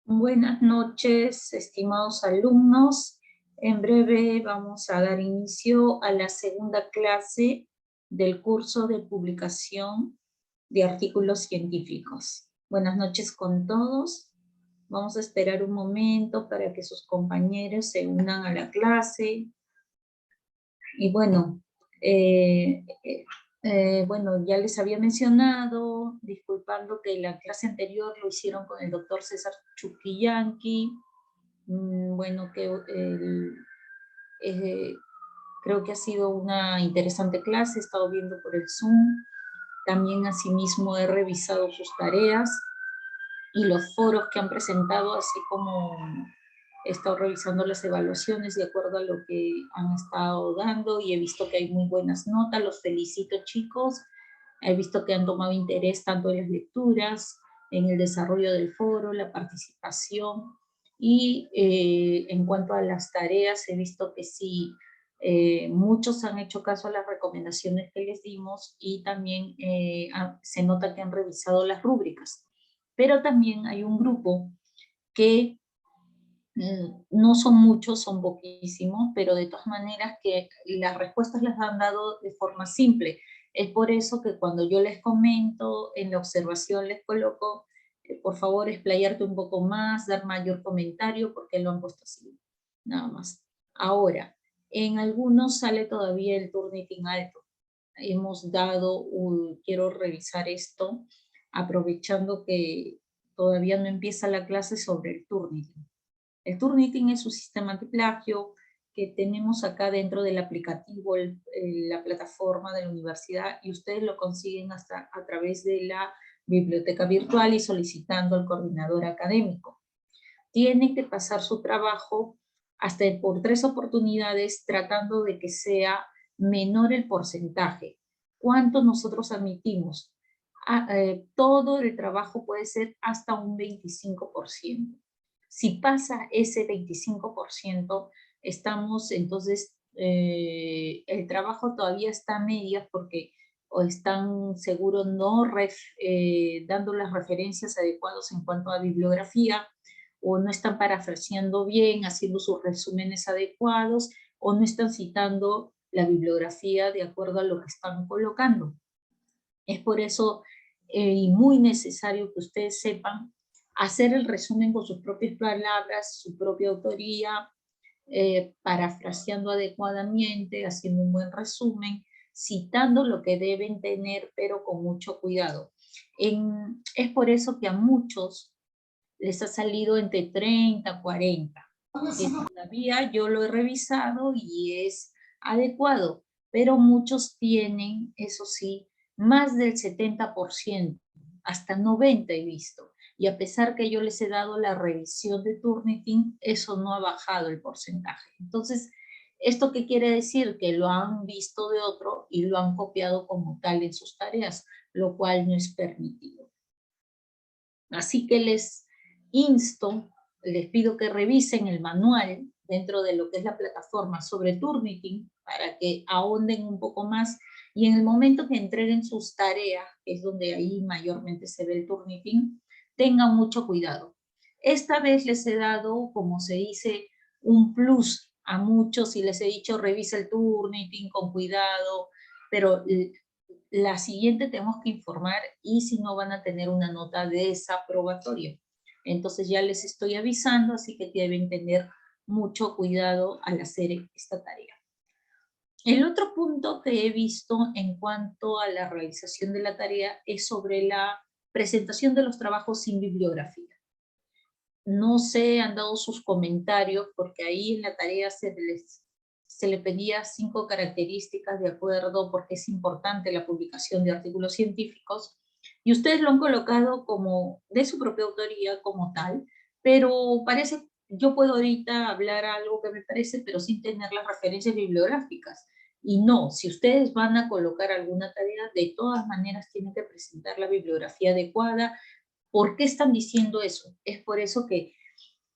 Buenas noches, estimados alumnos. En breve vamos a dar inicio a la segunda clase del curso de publicación de artículos científicos. Buenas noches con todos. Vamos a esperar un momento para que sus compañeros se unan a la clase. Y bueno, ya les había mencionado, disculpando que la clase anterior lo hicieron con el doctor César Chuquillanqui. Creo que ha sido una interesante clase, he estado viendo por el Zoom. También asimismo he revisado sus tareas y los foros que han presentado, así como he estado revisando las evaluaciones de acuerdo a lo que han estado dando y he visto que hay muy buenas notas. Los felicito, chicos. He visto que han tomado interés tanto en las lecturas, en el desarrollo del foro, la participación. Y en cuanto a las tareas, he visto que sí, muchos han hecho caso a las recomendaciones que les dimos y también se nota que han revisado las rúbricas. Pero también hay un grupo que no son muchos, son poquísimos, pero de todas maneras que las respuestas las han dado de forma simple. Es por eso que cuando yo les comento, en la observación les coloco, por favor, explayarte un poco más, dar mayor comentario, porque lo han puesto así, nada más. Ahora, en algunos sale todavía el Turnitin alto. Hemos dado, quiero revisar esto, aprovechando que todavía no empieza la clase sobre el Turnitin. El Turnitin es un sistema antiplagio que tenemos acá dentro del aplicativo, la plataforma de la universidad, y ustedes lo consiguen hasta a través de la biblioteca virtual y solicitando al coordinador académico. Tienen que pasar su trabajo hasta por 3 oportunidades tratando de que sea menor el porcentaje. ¿Cuánto nosotros admitimos? Todo el trabajo puede ser hasta un 25%. Si pasa ese 25%, estamos entonces, el trabajo todavía está a medias porque o están seguro no dando las referencias adecuadas en cuanto a bibliografía, o no están parafraseando bien, haciendo sus resúmenes adecuados, o no están citando la bibliografía de acuerdo a lo que están colocando. Es por eso y muy necesario que ustedes sepan hacer el resumen con sus propias palabras, su propia autoría, parafraseando adecuadamente, haciendo un buen resumen, citando lo que deben tener, pero con mucho cuidado. Es por eso que a muchos les ha salido entre 30, 40. Que todavía yo lo he revisado y es adecuado, pero muchos tienen, eso sí, más del 70%, hasta 90% he visto. Y a pesar que yo les he dado la revisión de Turnitin, eso no ha bajado el porcentaje. Entonces, ¿esto qué quiere decir? Que lo han visto de otro y lo han copiado como tal en sus tareas, lo cual no es permitido. Así que les insto, les pido que revisen el manual dentro de lo que es la plataforma sobre Turnitin para que ahonden un poco más y en el momento que entreguen sus tareas, que es donde ahí mayormente se ve el Turnitin, tengan mucho cuidado. Esta vez les he dado, como se dice, un plus a muchos y les he dicho revisa el Turnitin con cuidado, pero la siguiente tenemos que informar y si no van a tener una nota desaprobatoria. Entonces ya les estoy avisando, así que deben tener mucho cuidado al hacer esta tarea. El otro punto que he visto en cuanto a la realización de la tarea es sobre la presentación de los trabajos sin bibliografía. No se han dado sus comentarios porque ahí en la tarea se le pedía 5 características de acuerdo porque es importante la publicación de artículos científicos y ustedes lo han colocado como de su propia autoría como tal, pero parece, yo puedo ahorita hablar algo que me parece, pero sin tener las referencias bibliográficas. Y no, si ustedes van a colocar alguna tarea, de todas maneras tienen que presentar la bibliografía adecuada. ¿Por qué están diciendo eso? Es por eso que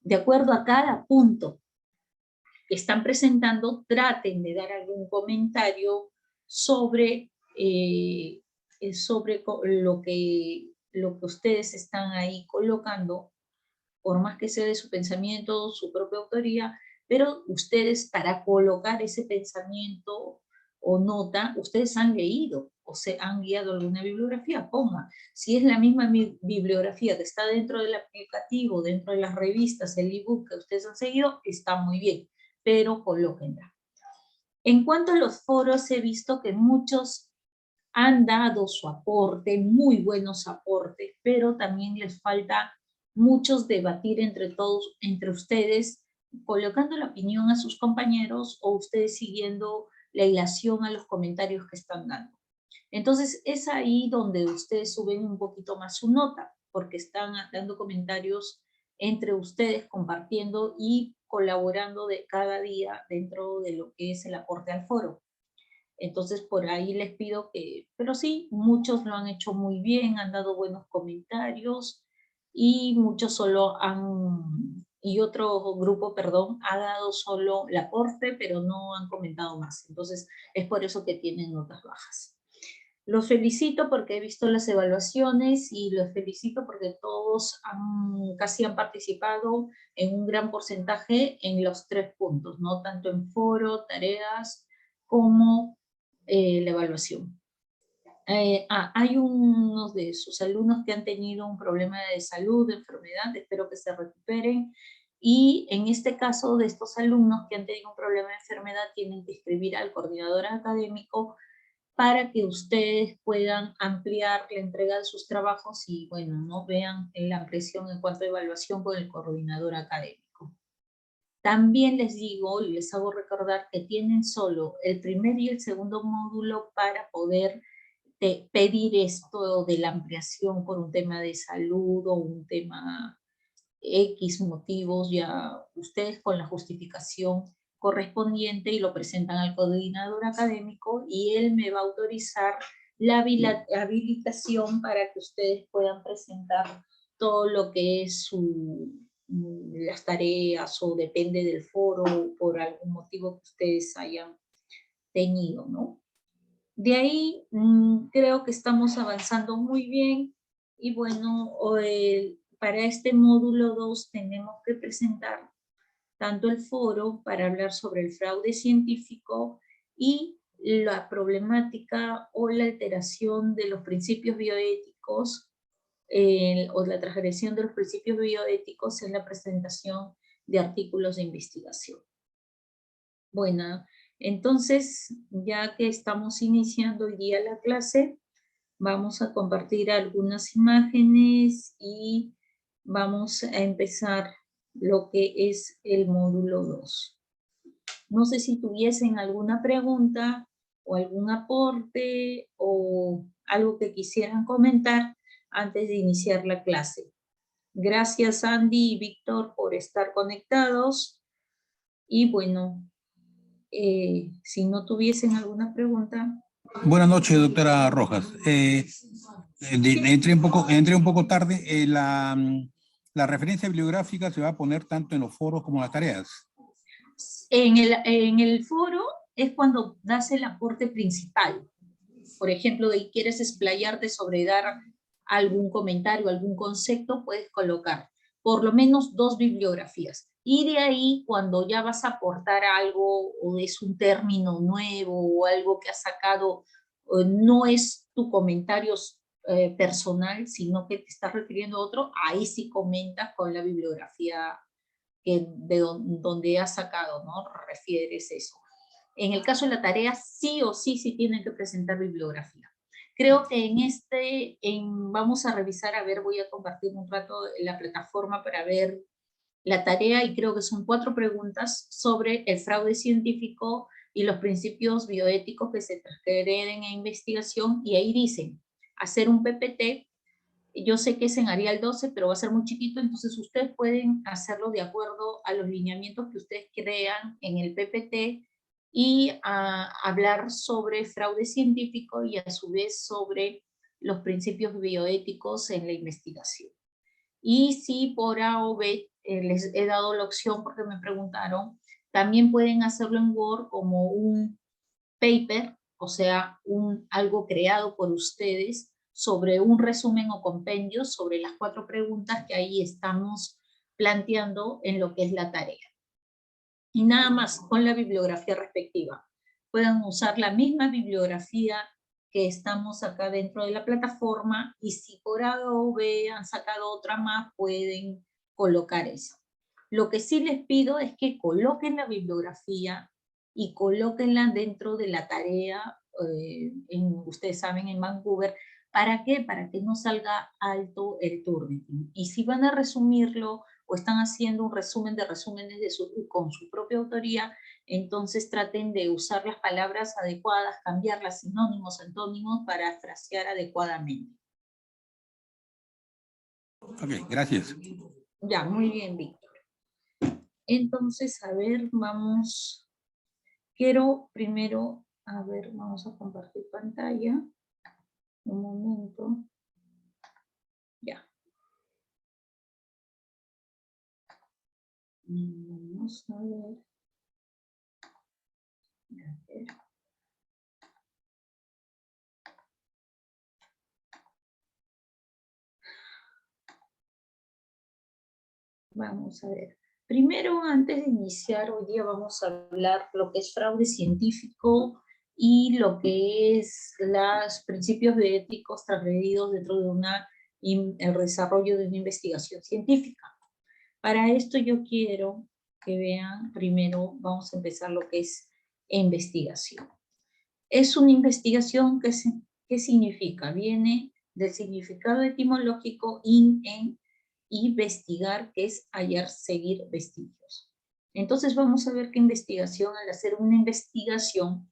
de acuerdo a cada punto que están presentando, traten de dar algún comentario sobre, sobre lo que ustedes están ahí colocando, por más que sea de su pensamiento, su propia autoría, pero ustedes para colocar ese pensamiento o nota, ustedes han leído o se han guiado alguna bibliografía, ponga. Si es la misma bibliografía que está dentro del aplicativo, dentro de las revistas, el ebook que ustedes han seguido, está muy bien, pero colóquenla. En cuanto a los foros, he visto que muchos han dado su aporte, muy buenos aportes, pero también les falta muchos debatir entre todos, entre ustedes, colocando la opinión a sus compañeros o ustedes siguiendo la hilación a los comentarios que están dando. Entonces es ahí donde ustedes suben un poquito más su nota, porque están dando comentarios entre ustedes, compartiendo y colaborando de cada día dentro de lo que es el aporte al foro. Entonces por ahí les pido que, pero sí, muchos lo han hecho muy bien, han dado buenos comentarios y muchos solo han, y otro grupo, perdón, ha dado solo el aporte, pero no han comentado más. Entonces es por eso que tienen notas bajas. Los felicito porque he visto las evaluaciones y los felicito porque todos casi han participado en un gran porcentaje en los 3 puntos, ¿no? Tanto en foro, tareas, como la evaluación. Hay unos de sus alumnos que han tenido un problema de salud, de enfermedad, espero que se recuperen. Y en este caso de estos alumnos que han tenido un problema de enfermedad, tienen que escribir al coordinador académico para que ustedes puedan ampliar la entrega de sus trabajos y, bueno, no vean la presión en cuanto a evaluación con el coordinador académico. También les digo, les hago recordar que tienen solo el primer y el segundo módulo para poder pedir esto de la ampliación por un tema de salud o un tema X motivos, ya ustedes con la justificación correspondiente y lo presentan al coordinador académico y él me va a autorizar la habilitación para que ustedes puedan presentar todo lo que es las tareas o depende del foro por algún motivo que ustedes hayan tenido, ¿no? De ahí creo que estamos avanzando muy bien y bueno, para este módulo 2 tenemos que presentar tanto el foro para hablar sobre el fraude científico y la problemática o la alteración de los principios bioéticos o la transgresión de los principios bioéticos en la presentación de artículos de investigación. Bueno, entonces, ya que estamos iniciando hoy día la clase, vamos a compartir algunas imágenes y vamos a empezar lo que es el módulo 2. No sé si tuviesen alguna pregunta o algún aporte o algo que quisieran comentar antes de iniciar la clase. Gracias Andy y Víctor por estar conectados y bueno, si no tuviesen alguna pregunta. Buenas noches, doctora Rojas. Entré un poco tarde. La referencia bibliográfica se va a poner tanto en los foros como en las tareas. En el foro es cuando das el aporte principal. Por ejemplo, de quieres explayarte sobre dar algún comentario, algún concepto, puedes colocar por lo menos 2 bibliografías. Y de ahí, cuando ya vas a aportar algo, o es un término nuevo, o algo que has sacado, no es tu comentario personal, sino que te estás refiriendo a otro, ahí sí comentas con la bibliografía donde has sacado, ¿no? Refieres eso. En el caso de la tarea, sí o sí tienen que presentar bibliografía. Creo que vamos a revisar, a ver, voy a compartir un rato la plataforma para ver la tarea y creo que son 4 preguntas sobre el fraude científico y los principios bioéticos que se transgreden en investigación y ahí dicen, hacer un PPT. Yo sé que es en Arial 12, pero va a ser muy chiquito, entonces ustedes pueden hacerlo de acuerdo a los lineamientos que ustedes crean en el PPT y hablar sobre fraude científico y a su vez sobre los principios bioéticos en la investigación. Y si por A o B les he dado la opción porque me preguntaron, también pueden hacerlo en Word como un paper, o sea, algo creado por ustedes sobre un resumen o compendio sobre las 4 preguntas que ahí estamos planteando en lo que es la tarea. Y nada más, con la bibliografía respectiva. Pueden usar la misma bibliografía que estamos acá dentro de la plataforma, y si por A o B han sacado otra más, pueden colocar esa. Lo que sí les pido es que coloquen la bibliografía y colóquenla dentro de la tarea, ustedes saben, en Vancouver. ¿Para qué? Para que no salga alto el Turnitin. Y si van a resumirlo o están haciendo un resumen de resúmenes con su propia autoría, entonces traten de usar las palabras adecuadas, cambiarlas sinónimos, antónimos, para frasear adecuadamente. Ok, gracias. Ya, muy bien, Víctor. Entonces, a ver, vamos. Quiero primero, a ver, vamos a compartir pantalla. Un momento. Ya. Vamos a ver. A ver. Vamos a ver. Primero, antes de iniciar, hoy día vamos a hablar lo que es fraude científico y lo que es los principios éticos transgredidos dentro de el desarrollo de una investigación científica. Para esto yo quiero que vean, primero vamos a empezar lo que es investigación. Es una investigación que ¿qué significa? Viene del significado etimológico en investigar, que es hallar, seguir vestigios. Entonces vamos a ver que investigación, al hacer una investigación,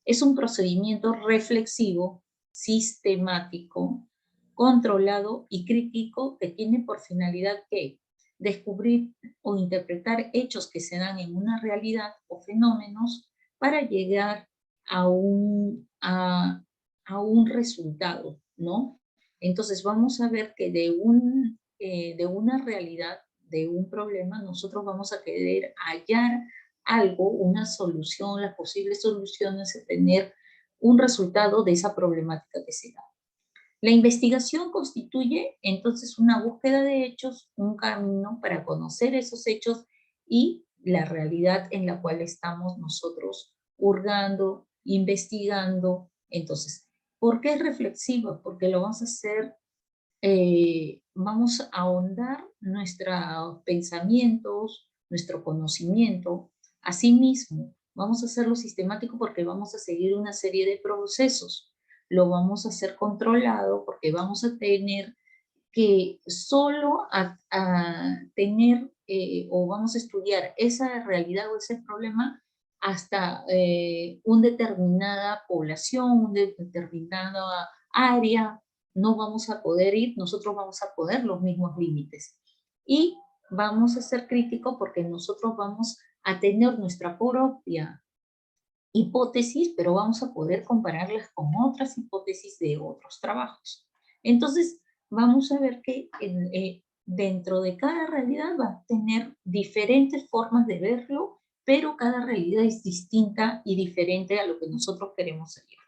es un procedimiento reflexivo, sistemático, controlado y crítico, que tiene por finalidad que descubrir o interpretar hechos que se dan en una realidad o fenómenos para llegar a un resultado, ¿no? Entonces vamos a ver que de una realidad, de un problema, nosotros vamos a querer hallar algo, una solución, las posibles soluciones, a tener un resultado de esa problemática que se da. La investigación constituye entonces una búsqueda de hechos, un camino para conocer esos hechos y la realidad en la cual estamos nosotros hurgando, investigando. Entonces, ¿por qué es reflexiva? Porque lo vamos a hacer, vamos a ahondar nuestros pensamientos, nuestro conocimiento. Asimismo, vamos a hacerlo sistemático porque vamos a seguir una serie de procesos. Lo vamos a hacer controlado porque vamos a tener que solo tener o vamos a estudiar esa realidad o ese problema hasta una determinada población, una determinada área. No vamos a poder ir, nosotros vamos a poner los mismos límites. Y vamos a ser críticos porque nosotros vamos a tener nuestra propia hipótesis, pero vamos a poder compararlas con otras hipótesis de otros trabajos. Entonces, vamos a ver que dentro de cada realidad va a tener diferentes formas de verlo, pero cada realidad es distinta y diferente a lo que nosotros queremos hallar.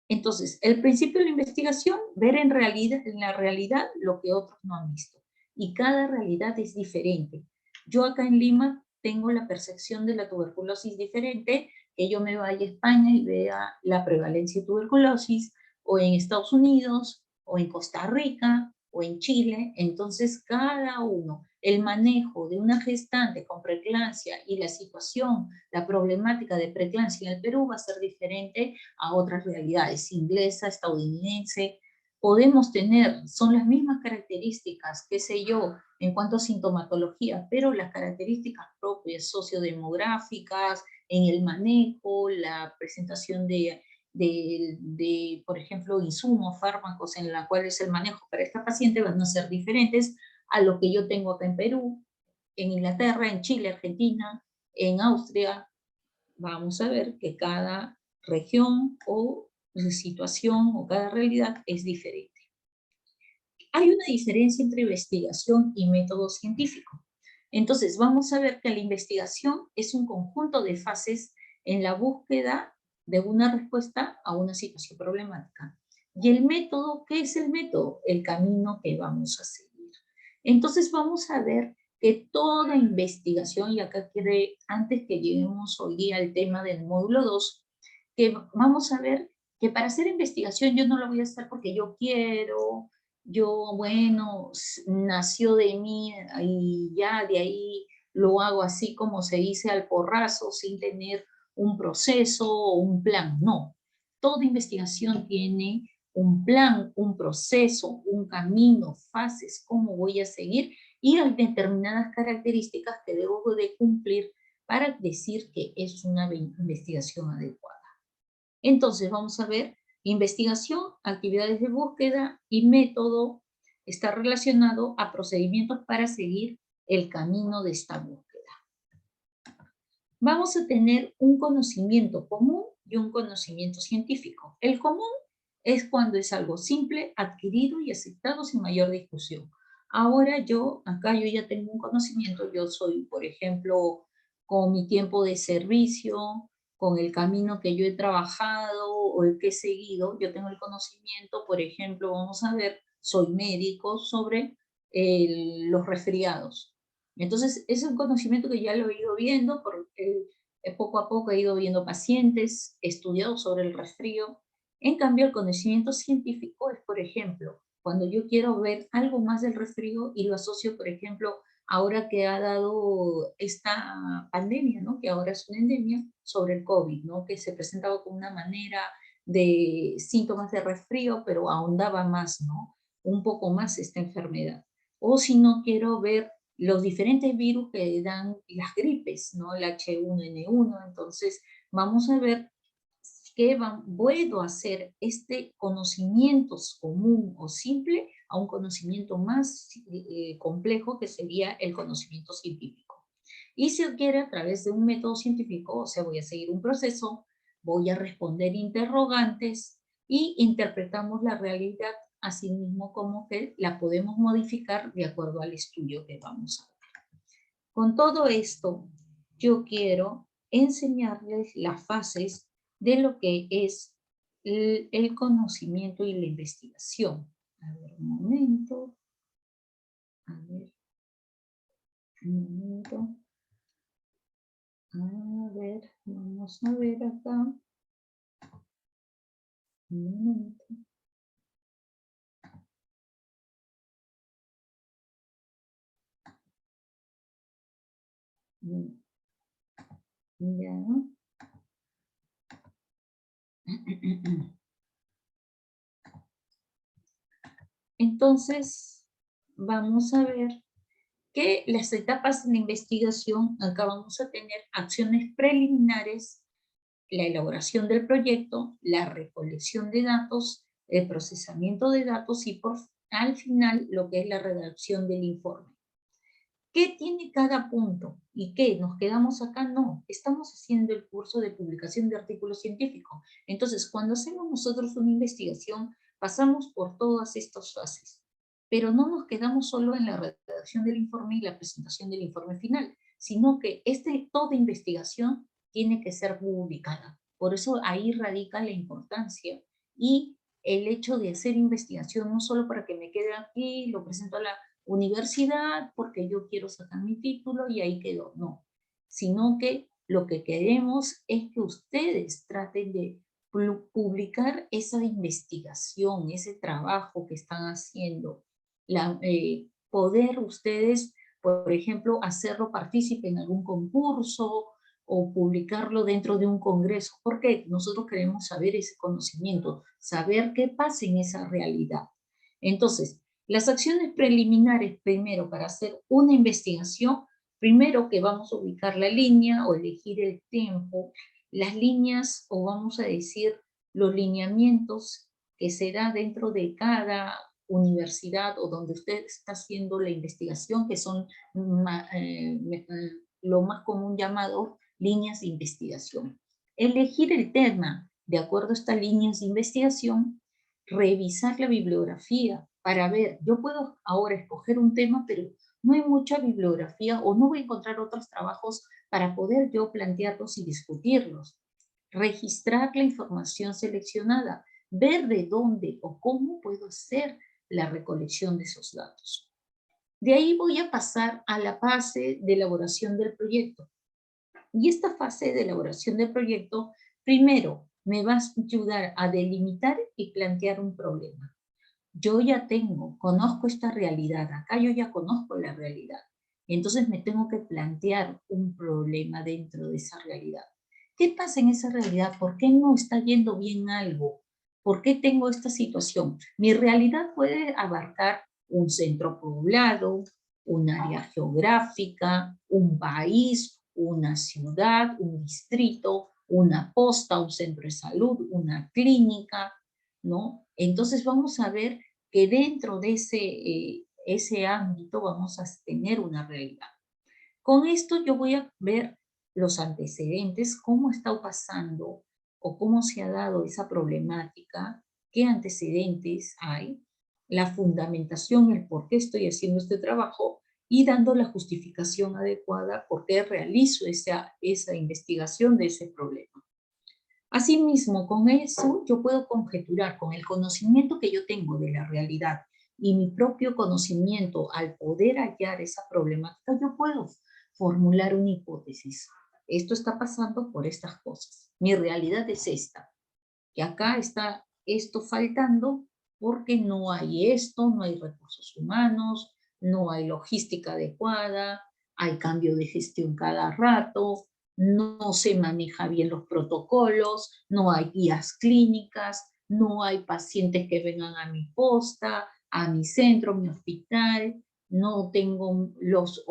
Entonces, el principio de la investigación, ver en la realidad lo que otros no han visto. Y cada realidad es diferente. Yo acá en Lima tengo la percepción de la tuberculosis diferente, que yo me vaya a España y vea la prevalencia de tuberculosis, o en Estados Unidos, o en Costa Rica, o en Chile. Entonces, cada uno, el manejo de una gestante con preeclampsia y la situación, la problemática de preeclampsia en el Perú va a ser diferente a otras realidades, inglesa, estadounidense. Podemos tener, son las mismas características, qué sé yo, en cuanto a sintomatología, pero las características propias sociodemográficas, en el manejo, la presentación de por ejemplo, insumos, fármacos en la cual es el manejo para esta paciente van a ser diferentes a lo que yo tengo acá en Perú, en Inglaterra, en Chile, Argentina, en Austria. Vamos a ver que cada región o situación o cada realidad es diferente. Hay una diferencia entre investigación y método científico. Entonces, vamos a ver que la investigación es un conjunto de fases en la búsqueda de una respuesta a una situación problemática. Y el método, ¿qué es el método? El camino que vamos a seguir. Entonces, vamos a ver que toda investigación, y acá quiere, antes que lleguemos hoy día al tema del módulo 2, que vamos a ver que para hacer investigación yo no lo voy a hacer porque yo quiero, yo, bueno, nació de mí y ya de ahí lo hago así como se dice al porrazo, sin tener un proceso o un plan. No, toda investigación tiene un plan, un proceso, un camino, fases, cómo voy a seguir, y hay determinadas características que debo de cumplir para decir que es una investigación adecuada. Entonces vamos a ver investigación, actividades de búsqueda y método está relacionado a procedimientos para seguir el camino de esta búsqueda. Vamos a tener un conocimiento común y un conocimiento científico. El común es cuando es algo simple, adquirido y aceptado sin mayor discusión. Ahora acá yo ya tengo un conocimiento, yo soy, por ejemplo, con mi tiempo de servicio, con el camino que yo he trabajado o el que he seguido, yo tengo el conocimiento, por ejemplo, vamos a ver, soy médico sobre los resfriados. Entonces, es un conocimiento que ya lo he ido viendo, porque poco a poco he ido viendo pacientes, he estudiado sobre el resfrío. En cambio, el conocimiento científico es, por ejemplo, cuando yo quiero ver algo más del resfrío y lo asocio, por ejemplo, ahora que ha dado esta pandemia, ¿no? Que ahora es una endemia sobre el COVID, ¿no? Que se presentaba con una manera de síntomas de resfrío, pero ahondaba más, ¿no? Un poco más esta enfermedad. O si no, quiero ver los diferentes virus que dan las gripes, ¿no? El H1N1, entonces vamos a ver qué puedo hacer este conocimiento común o simple a un conocimiento más complejo, que sería el conocimiento científico. Y si quiere a través de un método científico, o sea, voy a seguir un proceso, voy a responder interrogantes y interpretamos la realidad así mismo como que la podemos modificar de acuerdo al estudio que vamos a ver. Con todo esto, yo quiero enseñarles las fases de lo que es el conocimiento y la investigación. A ver, un momento. A ver, un momento. A ver, vamos a ver acá. Un momento. Ya. Entonces, vamos a ver que las etapas de la investigación, acá vamos a tener acciones preliminares, la elaboración del proyecto, la recolección de datos, el procesamiento de datos y al final lo que es la redacción del informe. ¿Qué tiene cada punto? ¿Y qué? ¿Nos quedamos acá? No, estamos haciendo el curso de publicación de artículos científicos. Entonces, cuando hacemos nosotros una investigación, pasamos por todas estas fases. Pero no nos quedamos solo en la redacción del informe y la presentación del informe final, sino que toda investigación tiene que ser publicada. Por eso ahí radica la importancia y el hecho de hacer investigación, no solo para que me quede aquí, lo presento a la universidad porque yo quiero sacar mi título y ahí quedó, no, sino que lo que queremos es que ustedes traten de publicar esa investigación, ese trabajo que están haciendo, poder ustedes, por ejemplo, hacerlo partícipe en algún concurso o publicarlo dentro de un congreso, porque nosotros queremos saber ese conocimiento, saber qué pasa en esa realidad. Entonces, las acciones preliminares, primero, para hacer una investigación, primero que vamos a ubicar la línea o elegir el tiempo, las líneas, o vamos a decir, los lineamientos que se da dentro de cada universidad o donde usted está haciendo la investigación, que son lo más común llamado líneas de investigación. Elegir el tema de acuerdo a estas líneas de investigación, revisar la bibliografía, para ver, yo puedo ahora escoger un tema, pero no hay mucha bibliografía o no voy a encontrar otros trabajos para poder yo plantearlos y discutirlos. Registrar la información seleccionada, ver de dónde o cómo puedo hacer la recolección de esos datos. De ahí voy a pasar a la fase de elaboración del proyecto. Y esta fase de elaboración del proyecto, primero, me va a ayudar a delimitar y plantear un problema. Yo ya conozco esta realidad, acá yo ya conozco la realidad. Entonces me tengo que plantear un problema dentro de esa realidad. ¿Qué pasa en esa realidad? ¿Por qué no está yendo bien algo? ¿Por qué tengo esta situación? Mi realidad puede abarcar un centro poblado, un área geográfica, un país, una ciudad, un distrito, una posta, un centro de salud, una clínica, ¿no? Entonces vamos a ver que dentro de ese ámbito vamos a tener una realidad. Con esto yo voy a ver los antecedentes, cómo está pasando o cómo se ha dado esa problemática, qué antecedentes hay, la fundamentación, el por qué estoy haciendo este trabajo y dando la justificación adecuada por qué realizo esa investigación de ese problema. Asimismo, con eso yo puedo conjeturar, con el conocimiento que yo tengo de la realidad y mi propio conocimiento al poder hallar esa problemática, yo puedo formular una hipótesis. Esto está pasando por estas cosas. Mi realidad es esta, que acá está esto faltando porque no hay esto, no hay recursos humanos, no hay logística adecuada, hay cambio de gestión cada rato, no se maneja bien los protocolos, no hay guías clínicas, no hay pacientes que vengan a mi posta, a mi centro, a mi hospital, no tengo los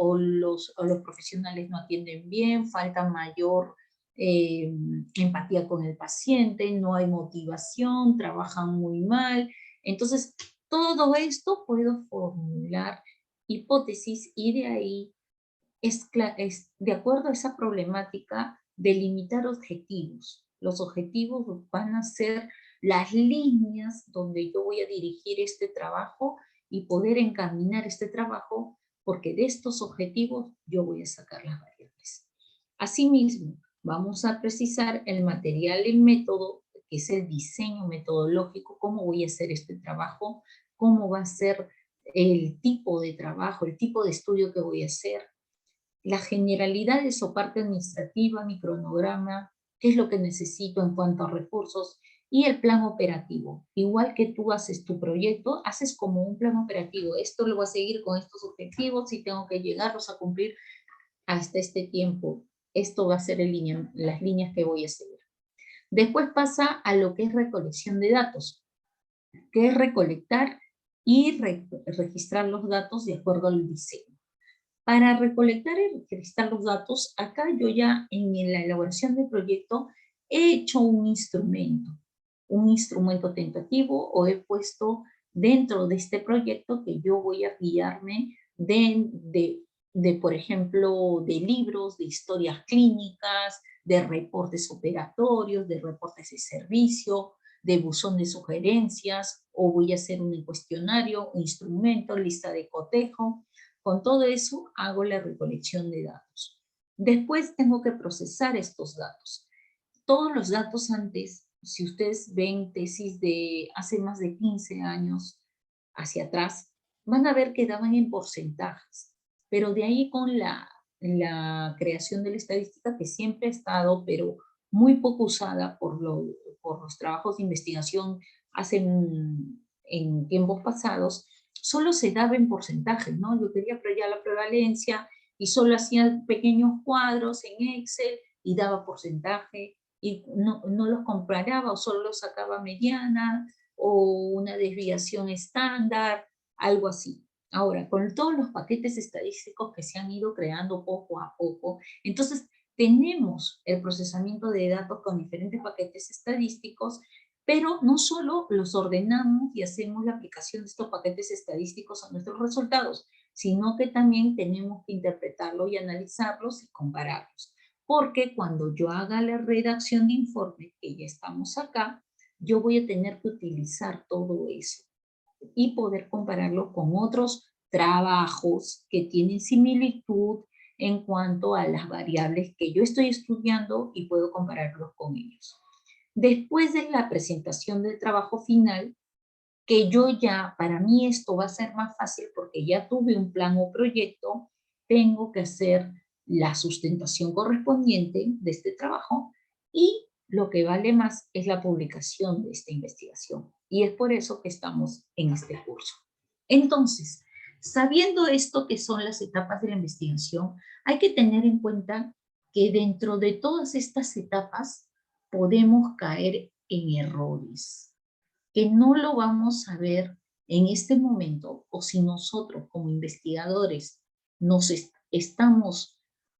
profesionales no atienden bien, falta mayor empatía con el paciente, no hay motivación, trabajan muy mal. Entonces, todo esto puedo formular hipótesis y de ahí es de acuerdo a esa problemática, delimitar objetivos. Los objetivos van a ser las líneas donde yo voy a dirigir este trabajo y poder encaminar este trabajo, porque de estos objetivos yo voy a sacar las variables. Asimismo, vamos a precisar el material y el método, que es el diseño metodológico, cómo voy a hacer este trabajo, cómo va a ser el tipo de trabajo, el tipo de estudio que voy a hacer, las generalidades o parte administrativa, mi cronograma, qué es lo que necesito en cuanto a recursos y el plan operativo. Igual que tú haces tu proyecto, haces como un plan operativo. Esto lo voy a seguir con estos objetivos y tengo que llegarlos a cumplir hasta este tiempo. Esto va a ser las líneas que voy a seguir. Después pasa a lo que es recolección de datos, que es recolectar y registrar los datos de acuerdo al diseño. Para recolectar y registrar los datos, acá yo ya en la elaboración del proyecto he hecho un instrumento tentativo o he puesto dentro de este proyecto que yo voy a guiarme por ejemplo, de libros, de historias clínicas, de reportes operatorios, de reportes de servicio, de buzón de sugerencias, o voy a hacer un cuestionario, un instrumento, lista de cotejo. Con todo eso hago la recolección de datos. Después tengo que procesar estos datos. Todos los datos antes, si ustedes ven tesis de hace más de 15 años hacia atrás, van a ver que daban en porcentajes. Pero de ahí con la creación de la estadística, que siempre ha estado, pero muy poco usada por los trabajos de investigación en tiempos pasados, solo se daba en porcentajes, ¿no? Yo quería proyectar la prevalencia y solo hacía pequeños cuadros en Excel y daba porcentaje y no los comparaba o solo los sacaba mediana o una desviación estándar, algo así. Ahora, con todos los paquetes estadísticos que se han ido creando poco a poco, entonces tenemos el procesamiento de datos con diferentes paquetes estadísticos, pero no solo los ordenamos y hacemos la aplicación de estos paquetes estadísticos a nuestros resultados, sino que también tenemos que interpretarlos y analizarlos y compararlos. Porque cuando yo haga la redacción de informe, que ya estamos acá, yo voy a tener que utilizar todo eso. y poder compararlo con otros trabajos que tienen similitud en cuanto a las variables que yo estoy estudiando y puedo compararlos con ellos. Después de la presentación del trabajo final, que yo ya, para mí esto va a ser más fácil porque ya tuve un plan o proyecto, tengo que hacer la sustentación correspondiente de este trabajo y lo que vale más es la publicación de esta investigación. Y es por eso que estamos en este curso. Entonces, sabiendo esto que son las etapas de la investigación, hay que tener en cuenta que dentro de todas estas etapas podemos caer en errores, que no lo vamos a ver en este momento, o si nosotros como investigadores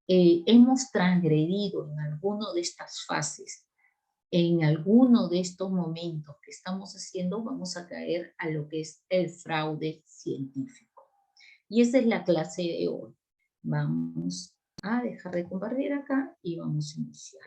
hemos transgredido en alguno de estas fases, en alguno de estos momentos que estamos haciendo, vamos a caer a lo que es el fraude científico. Y esa es la clase de hoy. Vamos a dejar de compartir acá y vamos a iniciar.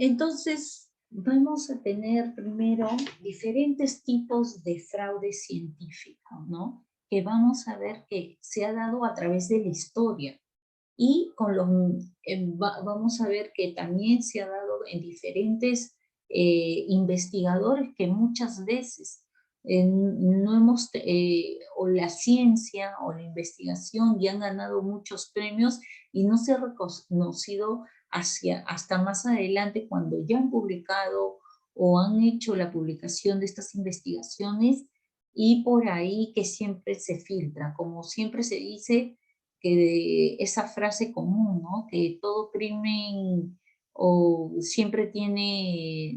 Entonces, vamos a tener primero diferentes tipos de fraude científico, ¿no? Que vamos a ver que se ha dado a través de la historia. Y vamos a ver que también se ha dado en diferentes investigadores que muchas veces no hemos, o la ciencia o la investigación ya han ganado muchos premios y no se ha reconocido hasta más adelante cuando ya han publicado o han hecho la publicación de estas investigaciones, y por ahí que siempre se filtra, como siempre se dice, que de esa frase común, ¿no? Que todo crimen o siempre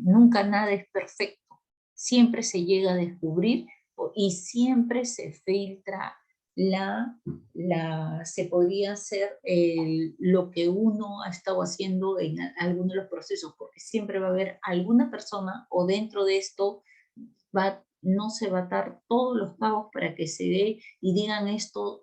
nunca nada es perfecto, siempre se llega a descubrir y siempre se filtra se podría hacer lo que uno ha estado haciendo en alguno de los procesos, porque siempre va a haber alguna persona o dentro de esto no se va a atar todos los cabos para que se dé y digan esto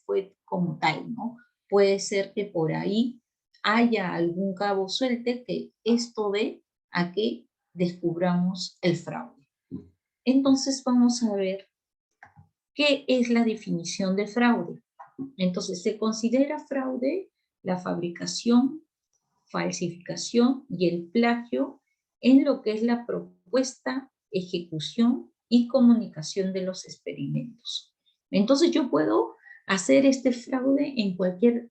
fue como tal, ¿no? Puede ser que por ahí haya algún cabo suelte que esto dé a que descubramos el fraude. Entonces vamos a ver qué es la definición de fraude. Entonces se considera fraude la fabricación, falsificación y el plagio en lo que es la propuesta, ejecución y comunicación de los experimentos. Entonces yo puedo hacer este fraude en cualquier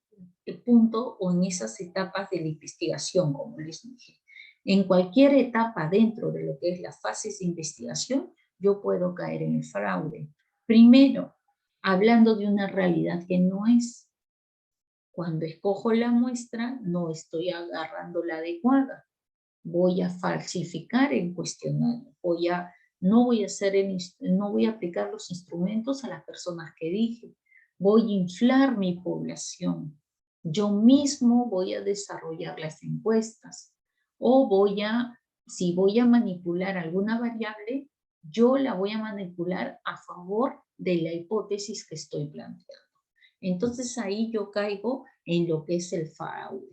punto o en esas etapas de la investigación, como les dije. En cualquier etapa dentro de lo que es las fases de investigación, yo puedo caer en el fraude. Primero, hablando de una realidad que no es. Cuando escojo la muestra, no estoy agarrando la adecuada. Voy a falsificar el cuestionario. No voy a aplicar los instrumentos a las personas que dije. Voy a inflar mi población. Yo mismo voy a desarrollar las encuestas. O si voy a manipular alguna variable, yo la voy a manipular a favor de la hipótesis que estoy planteando. Entonces ahí yo caigo en lo que es el fraude.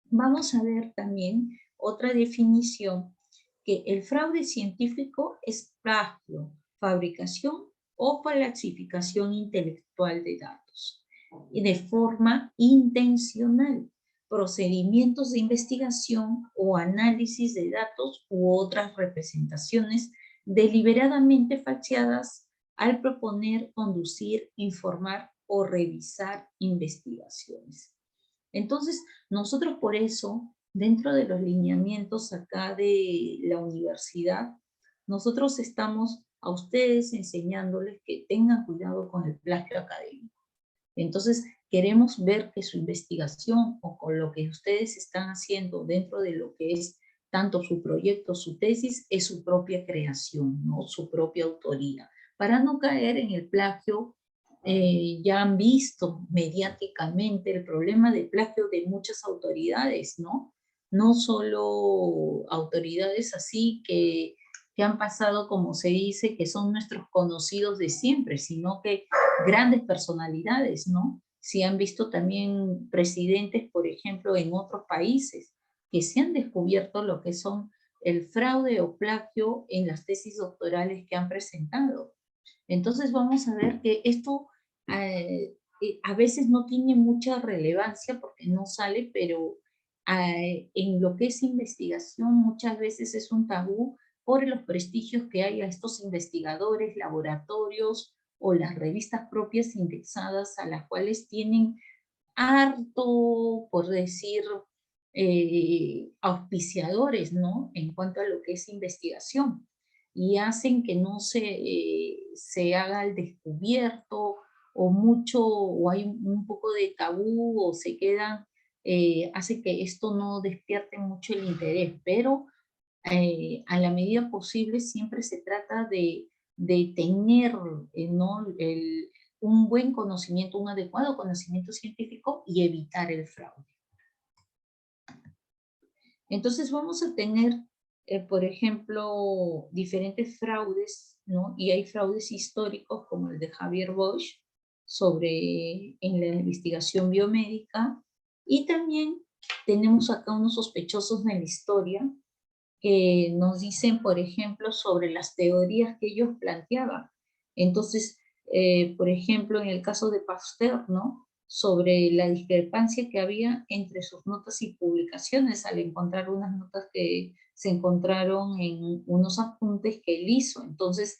Vamos a ver también otra definición, que el fraude científico es plagio, fabricación o falsificación intelectual de datos y de forma intencional, procedimientos de investigación o análisis de datos u otras representaciones deliberadamente falseadas al proponer, conducir, informar o revisar investigaciones. Entonces, nosotros por eso, dentro de los lineamientos acá de la universidad, nosotros estamos a ustedes enseñándoles que tengan cuidado con el plagio académico. Entonces, queremos ver que su investigación o con lo que ustedes están haciendo dentro de lo que es tanto su proyecto, su tesis, es su propia creación, ¿no? Su propia autoría, para no caer en el plagio ya han visto mediáticamente el problema de plagio de muchas autoridades, ¿no? No solo autoridades así que han pasado, como se dice, que son nuestros conocidos de siempre, sino que grandes personalidades, ¿no? Si han visto también presidentes, por ejemplo, en otros países, que se han descubierto lo que son el fraude o plagio en las tesis doctorales que han presentado. Entonces vamos a ver que esto a veces no tiene mucha relevancia porque no sale, pero en lo que es investigación muchas veces es un tabú por los prestigios que hay a estos investigadores, laboratorios o las revistas propias indexadas a las cuales tienen harto, por decir, auspiciadores, ¿no? En cuanto a lo que es investigación. Y hacen que no se haga el descubierto o mucho, o hay un poco de tabú o se quedan, hace que esto no despierte mucho el interés. Pero a la medida posible siempre se trata de tener, ¿no? Un buen conocimiento, un adecuado conocimiento científico y evitar el fraude. Entonces vamos a tener, por ejemplo, diferentes fraudes, ¿no? Y hay fraudes históricos como el de Javier Bosch en la investigación biomédica, y también tenemos acá unos sospechosos de la historia que nos dicen, por ejemplo, sobre las teorías que ellos planteaban. Entonces, por ejemplo, en el caso de Pasteur, ¿no? Sobre la discrepancia que había entre sus notas y publicaciones, al encontrar unas notas que se encontraron en unos apuntes que él hizo. Entonces,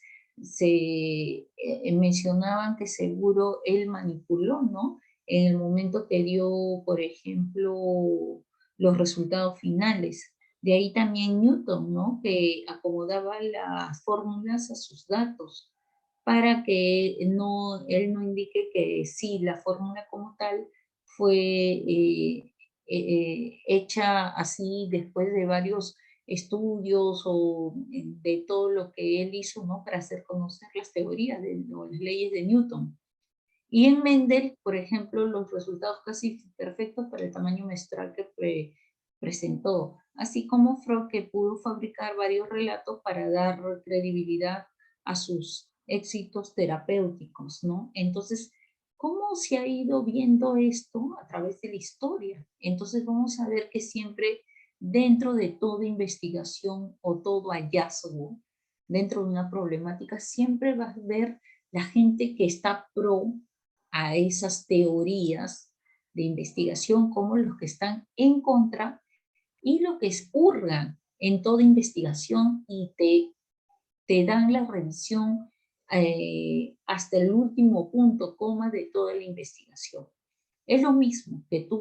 mencionaban que seguro él manipuló, ¿no? En el momento que dio, por ejemplo, los resultados finales. De ahí también Newton, ¿no? Que acomodaba las fórmulas a sus datos para que él no indique que sí, la fórmula como tal fue hecha así después de varios estudios o de todo lo que él hizo, ¿no? Para hacer conocer las teorías o las leyes de Newton. Y en Mendel, por ejemplo, los resultados casi perfectos para el tamaño menstrual que presentó, así como Freud, que pudo fabricar varios relatos para dar credibilidad a sus éxitos terapéuticos, ¿no? Entonces, ¿cómo se ha ido viendo esto a través de la historia? Entonces vamos a ver que siempre dentro de toda investigación o todo hallazgo, dentro de una problemática, siempre vas a ver la gente que está pro a esas teorías de investigación como los que están en contra y lo que hurgan en toda investigación y te dan la revisión hasta el último punto, coma de toda la investigación. Es lo mismo que tú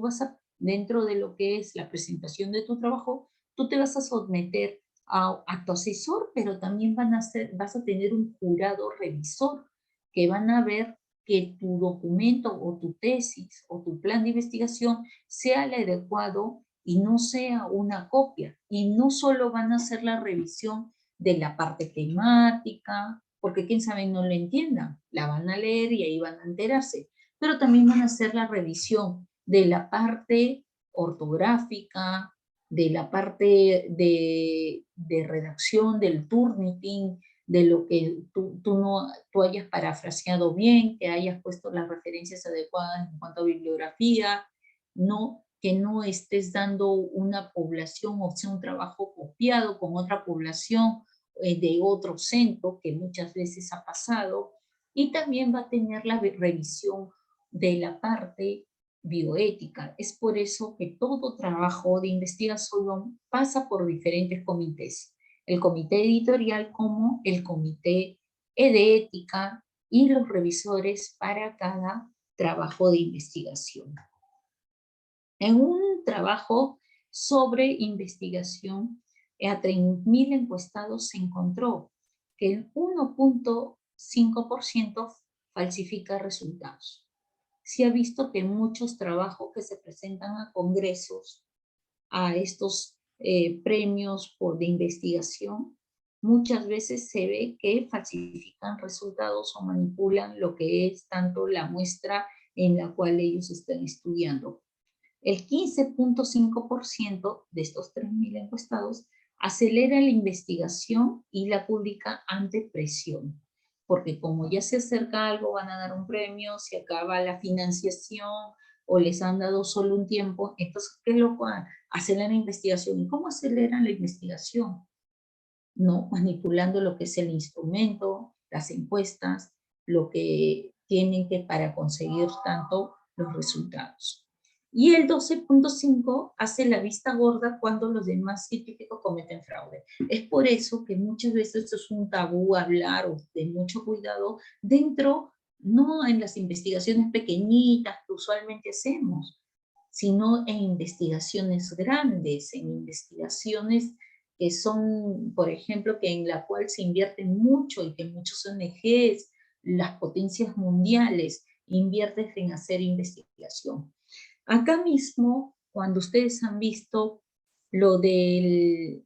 dentro de lo que es la presentación de tu trabajo, tú te vas a someter a tu asesor, pero también vas a tener un jurado revisor que van a ver que tu documento o tu tesis o tu plan de investigación sea el adecuado y no sea una copia. Y no solo van a hacer la revisión de la parte temática, porque quién sabe no lo entiendan, la van a leer y ahí van a enterarse, pero también van a hacer la revisión de la parte ortográfica, de la parte de redacción, del Turnitin, de lo que tú hayas parafraseado bien, que hayas puesto las referencias adecuadas en cuanto a bibliografía, no, que no estés dando una población, o sea, un trabajo copiado con otra población de otro centro, que muchas veces ha pasado, y también va a tener la revisión de la parte bioética. Es por eso que todo trabajo de investigación pasa por diferentes comités. El comité editorial como el comité de ética y los revisores para cada trabajo de investigación. En un trabajo sobre investigación, a 30.000 encuestados se encontró que el 1.5% falsifica resultados. Se ha visto que muchos trabajos que se presentan a congresos, a estos premios de investigación, muchas veces se ve que falsifican resultados o manipulan lo que es tanto la muestra en la cual ellos están estudiando. El 15.5% de estos 3.000 encuestados acelera la investigación y la publica ante presión, porque como ya se acerca algo, van a dar un premio, se acaba la financiación o les han dado solo un tiempo, entonces, ¿qué es lo que aceleran la investigación? ¿Y cómo aceleran la investigación? ¿No? Manipulando lo que es el instrumento, las encuestas, lo que tienen que para conseguir tanto los resultados. Y el 12.5 hace la vista gorda cuando los demás científicos cometen fraude. Es por eso que muchas veces es un tabú hablar o de mucho cuidado dentro, no en las investigaciones pequeñitas que usualmente hacemos, sino en investigaciones grandes, en investigaciones que son, por ejemplo, que en la cual se invierte mucho y que muchos ONGs, las potencias mundiales, invierten en hacer investigación. Acá mismo, cuando ustedes han visto lo del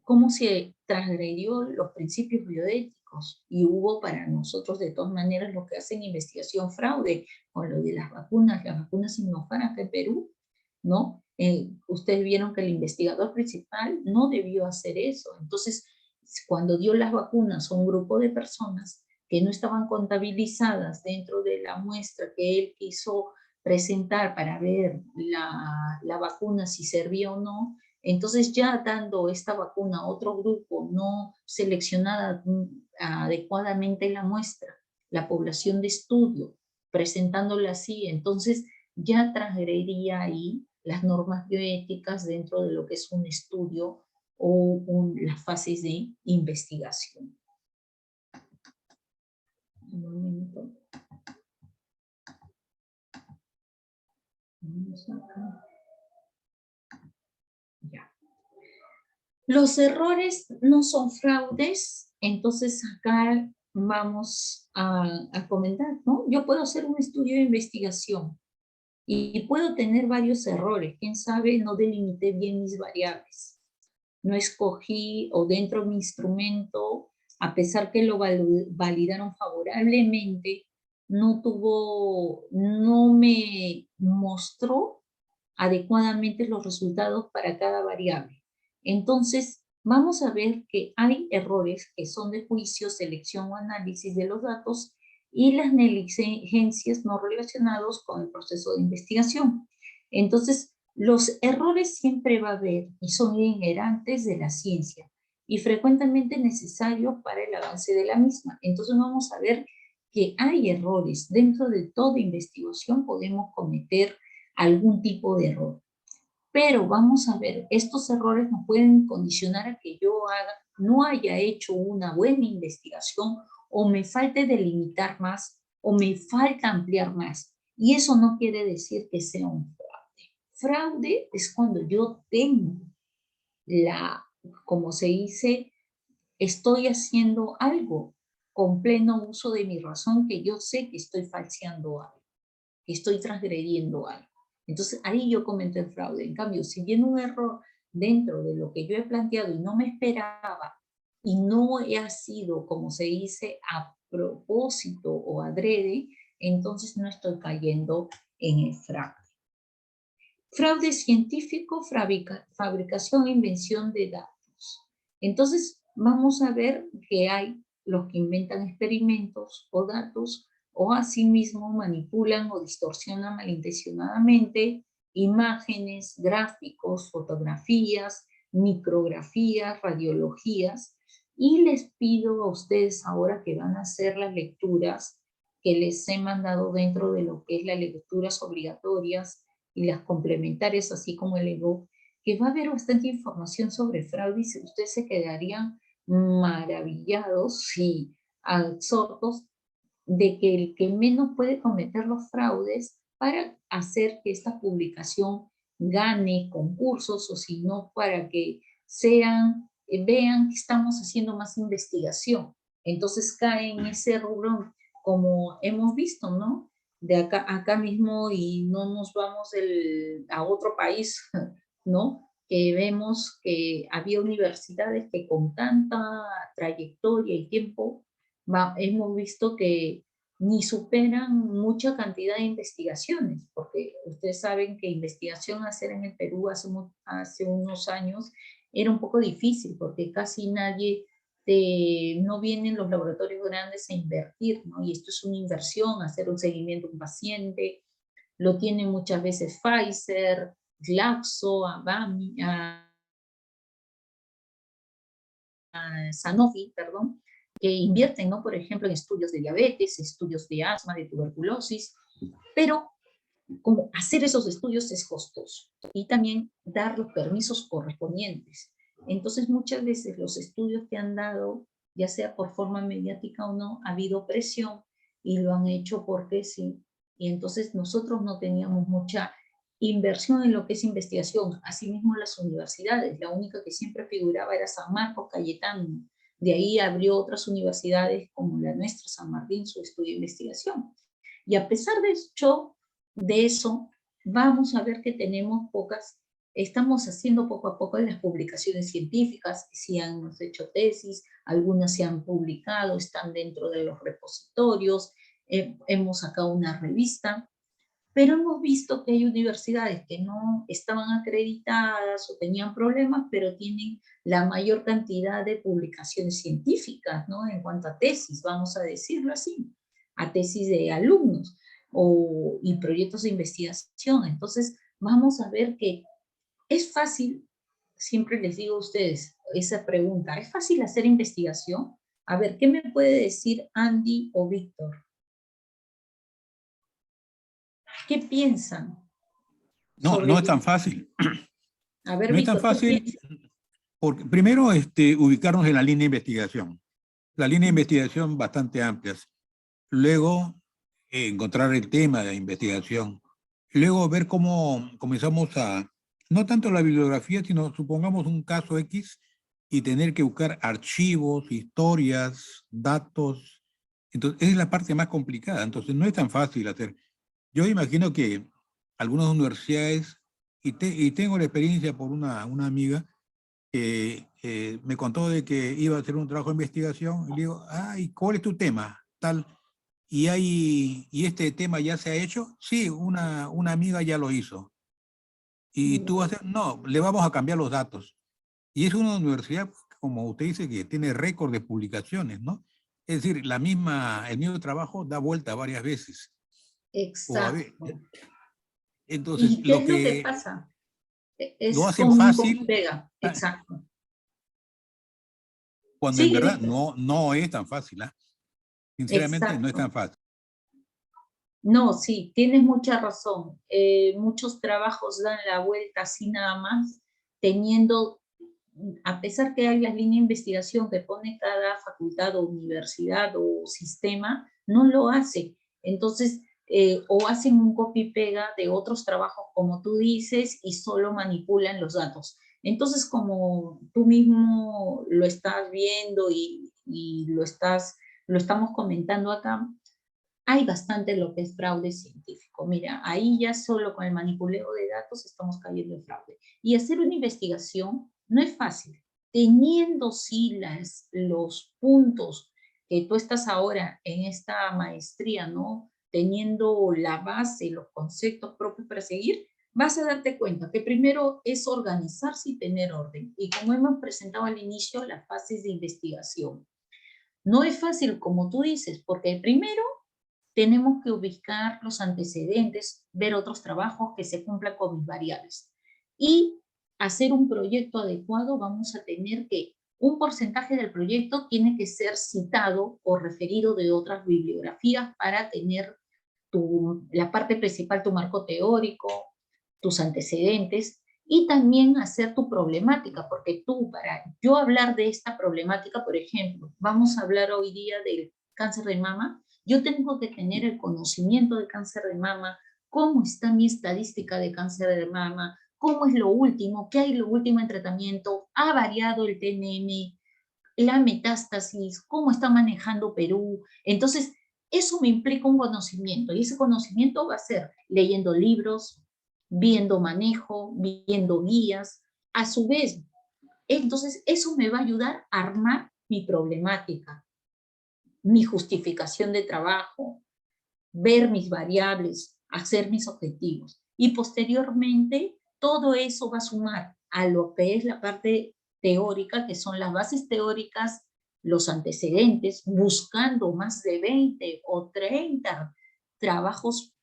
cómo se transgredió los principios bioéticos y hubo para nosotros de todas maneras los que hacen investigación fraude con lo de las vacunas Sinopharm acá en Perú, ¿no? Ustedes vieron que el investigador principal no debió hacer eso. Entonces, cuando dio las vacunas a un grupo de personas que no estaban contabilizadas dentro de la muestra que él quiso presentar para ver la vacuna si servía o no, entonces ya dando esta vacuna a otro grupo no seleccionada adecuadamente la muestra, la población de estudio, presentándola así, entonces ya transgrediría ahí las normas bioéticas dentro de lo que es un estudio o las fases de investigación. Un momento. Vamos acá. Ya. Los errores no son fraudes, entonces acá vamos a comentar, ¿no? Yo puedo hacer un estudio de investigación y puedo tener varios errores. Quién sabe, no delimité bien mis variables. No escogí, o dentro de mi instrumento, a pesar que lo validaron favorablemente, no me mostró adecuadamente los resultados para cada variable. Entonces, vamos a ver que hay errores que son de juicio, selección o análisis de los datos y las negligencias no relacionados con el proceso de investigación. Entonces, los errores siempre va a haber y son inherentes de la ciencia y frecuentemente necesarios para el avance de la misma. Entonces vamos a ver que hay errores. Dentro de toda investigación podemos cometer algún tipo de error. Pero vamos a ver, estos errores nos pueden condicionar a que yo no haya hecho una buena investigación o me falte delimitar más o me falta ampliar más. Y eso no quiere decir que sea un fraude. Fraude es cuando yo tengo como se dice, estoy haciendo algo con pleno uso de mi razón que yo sé que estoy falseando algo, que estoy transgrediendo algo. Entonces ahí yo cometo el fraude. En cambio, si viene un error dentro de lo que yo he planteado y no me esperaba y no ha sido, como se dice, a propósito o adrede, entonces no estoy cayendo en el fraude. Fraude científico, fabricación e invención de datos. Entonces vamos a ver que hay los que inventan experimentos o datos o asimismo manipulan o distorsionan malintencionadamente imágenes, gráficos, fotografías, micrografías, radiologías, y les pido a ustedes ahora que van a hacer las lecturas que les he mandado dentro de lo que es las lecturas obligatorias y las complementarias, así como el ebook, que va a haber bastante información sobre fraude y ustedes se quedarían maravillados y absortos de que el que menos puede cometer los fraudes para hacer que esta publicación gane concursos o si no para que vean que estamos haciendo más investigación. Entonces cae en ese rubro como hemos visto, ¿no? De acá mismo y no nos vamos a otro país, ¿no? que vemos que había universidades que con tanta trayectoria y tiempo, hemos visto que ni superan mucha cantidad de investigaciones, porque ustedes saben que investigación hacer en el Perú hace unos años era un poco difícil, porque casi nadie, no vienen los laboratorios grandes a invertir, ¿no? Y esto es una inversión, hacer un seguimiento a un paciente, lo tienen muchas veces Pfizer, Glaxo, Sanofi, perdón, que invierten, ¿no? Por ejemplo, en estudios de diabetes, estudios de asma, de tuberculosis, pero como hacer esos estudios es costoso y también dar los permisos correspondientes. Entonces, muchas veces los estudios que han dado, ya sea por forma mediática o no, ha habido presión y lo han hecho porque sí. Y entonces nosotros no teníamos mucha inversión en lo que es investigación. Asimismo, las universidades, la única que siempre figuraba era San Marcos, Cayetano. De ahí abrió otras universidades como la nuestra, San Martín, su estudio de investigación. Y a pesar de eso, vamos a ver que tenemos estamos haciendo poco a poco las publicaciones científicas, si han hecho tesis, algunas se han publicado, están dentro de los repositorios, hemos sacado una revista, pero hemos visto que hay universidades que no estaban acreditadas o tenían problemas, pero tienen la mayor cantidad de publicaciones científicas, ¿no? En cuanto a tesis, vamos a decirlo así, a tesis de alumnos y proyectos de investigación. Entonces, vamos a ver que es fácil, siempre les digo a ustedes esa pregunta, ¿es fácil hacer investigación? A ver, ¿qué me puede decir Andy o Víctor? ¿Qué piensan? No, no es tan fácil. A ver, No es tan Víctor, ¿qué fácil piensas? porque primero ubicarnos en la línea de investigación. La línea de investigación bastante amplias. Luego encontrar el tema de investigación. Luego ver cómo comenzamos no tanto la bibliografía, sino supongamos un caso X y tener que buscar archivos, historias, datos. Entonces, esa es la parte más complicada. Entonces, no es tan fácil hacer. Yo imagino que algunas universidades, y tengo la experiencia por una amiga, que me contó de que iba a hacer un trabajo de investigación, y le digo, ¿y cuál es tu tema? Tal, ¿y este tema ya se ha hecho? Sí, una amiga ya lo hizo. ¿Y tú vas a hacer? No, le vamos a cambiar los datos. Y es una universidad, como usted dice, que tiene récord de publicaciones, ¿no? Es decir, el mismo trabajo da vuelta varias veces. Exacto. Entonces, ¿Y qué lo es lo que que pasa? lo Es hacen como un copy fácil, pega. Exacto. cuando en Sigue, verdad Víctor. no es tan fácil. Sinceramente, no es tan Exacto. fácil. No, sí, tienes mucha razón. Muchos trabajos dan la vuelta así nada más, teniendo, a pesar que hay la línea de investigación que pone cada facultad o universidad o sistema, no lo hace. Entonces, o hacen un copy-pega de otros trabajos, como tú dices, y solo manipulan los datos. Entonces, como tú mismo lo estás viendo y lo estamos comentando acá, hay bastante lo que es fraude científico. Mira, ahí ya solo con el manipuleo de datos estamos cayendo en fraude. Y hacer una investigación no es fácil. Teniendo sí los puntos que tú estás ahora en esta maestría, ¿no? Teniendo la base, los conceptos propios para seguir, vas a darte cuenta que primero es organizarse y tener orden. Y como hemos presentado al inicio, las fases de investigación. No es fácil, como tú dices, porque primero tenemos que ubicar los antecedentes, ver otros trabajos que se cumplan con mis variables. Y hacer un proyecto adecuado, vamos a tener que un porcentaje del proyecto tiene que ser citado o referido de otras bibliografías para tener la parte principal, tu marco teórico, tus antecedentes, y también hacer tu problemática, porque para yo hablar de esta problemática, por ejemplo, vamos a hablar hoy día del cáncer de mama, yo tengo que tener el conocimiento de cáncer de mama, cómo está mi estadística de cáncer de mama, cómo es lo último, qué hay lo último en tratamiento, ha variado el TNM, la metástasis, cómo está manejando Perú. Entonces, eso me implica un conocimiento, y ese conocimiento va a ser leyendo libros, viendo manejo, viendo guías, A su vez, entonces eso me va a ayudar a armar mi problemática, mi justificación de trabajo, ver mis variables, hacer mis objetivos. Y posteriormente, todo eso va a sumar a lo que es la parte teórica, que son las bases teóricas, los antecedentes, buscando más de 20 o 30 trabajos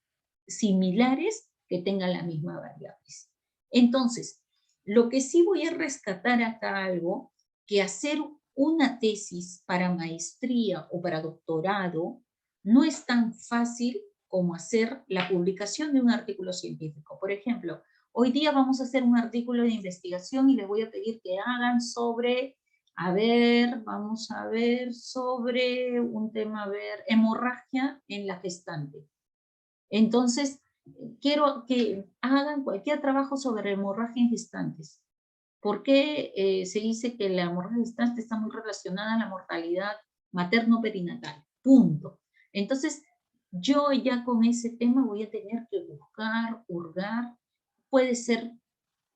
similares que tengan las mismas variables. Entonces, lo que sí voy a rescatar acá algo, que hacer una tesis para maestría o para doctorado no es tan fácil como hacer la publicación de un artículo científico. Por ejemplo, hoy día vamos a hacer un artículo de investigación y les voy a pedir que hagan sobre, vamos a ver, sobre un tema, hemorragia en la gestante. Entonces, quiero que hagan cualquier trabajo sobre hemorragia en gestantes. ¿Por qué se dice que la hemorragia gestante está muy relacionada a la mortalidad materno-perinatal? Punto. Entonces, yo ya con ese tema voy a tener que buscar, hurgar, puede ser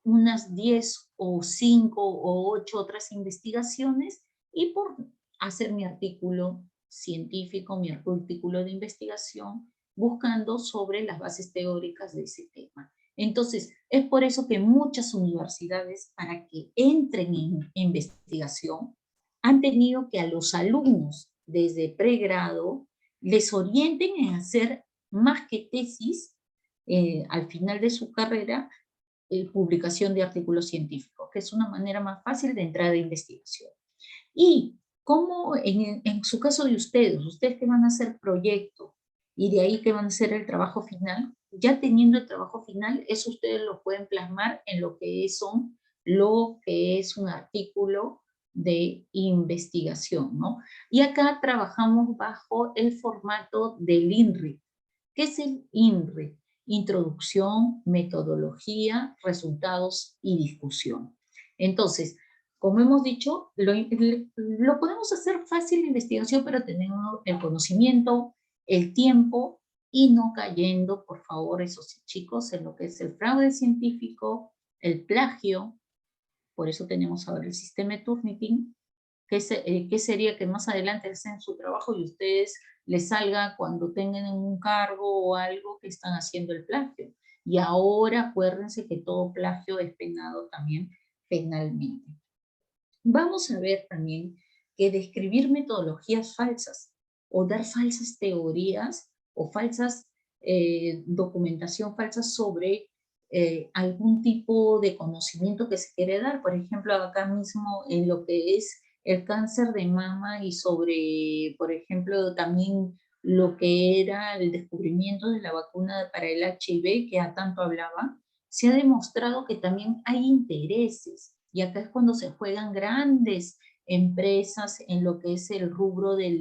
unas 10 o 5 o 8 otras investigaciones y por hacer mi artículo científico, mi artículo de investigación, buscando sobre las bases teóricas de ese tema. Entonces, es por eso que muchas universidades, para que entren en investigación, han tenido que a los alumnos desde pregrado les orienten en hacer más que tesis al final de su carrera, publicación de artículos científicos, que es una manera más fácil de entrar de investigación. Y como en su caso de ustedes que van a hacer proyecto y de ahí que van a hacer el trabajo final, ya teniendo el trabajo final, eso ustedes lo pueden plasmar en lo que es un artículo de investigación, ¿no? Y acá trabajamos bajo el formato del INRI. ¿Qué es el INRI? Introducción, metodología, resultados y discusión. Entonces, como hemos dicho, lo podemos hacer fácil la investigación, pero tenemos el conocimiento, el tiempo y no cayendo, por favor, esos chicos, en lo que es el fraude científico, el plagio. Por eso tenemos ahora el sistema de Turnitin, que sería que más adelante hacen su trabajo y ustedes les salga cuando tengan un cargo o algo que están haciendo el plagio. Y ahora acuérdense que todo plagio es penado también penalmente. Vamos a ver también que describir metodologías falsas o dar falsas teorías o falsas documentación falsa sobre algún tipo de conocimiento que se quiere dar. Por ejemplo, acá mismo en lo que es el cáncer de mama y sobre, por ejemplo, también lo que era el descubrimiento de la vacuna para el HIV, que a tanto hablaba, se ha demostrado que también hay intereses. Y acá es cuando se juegan grandes empresas en lo que es el rubro de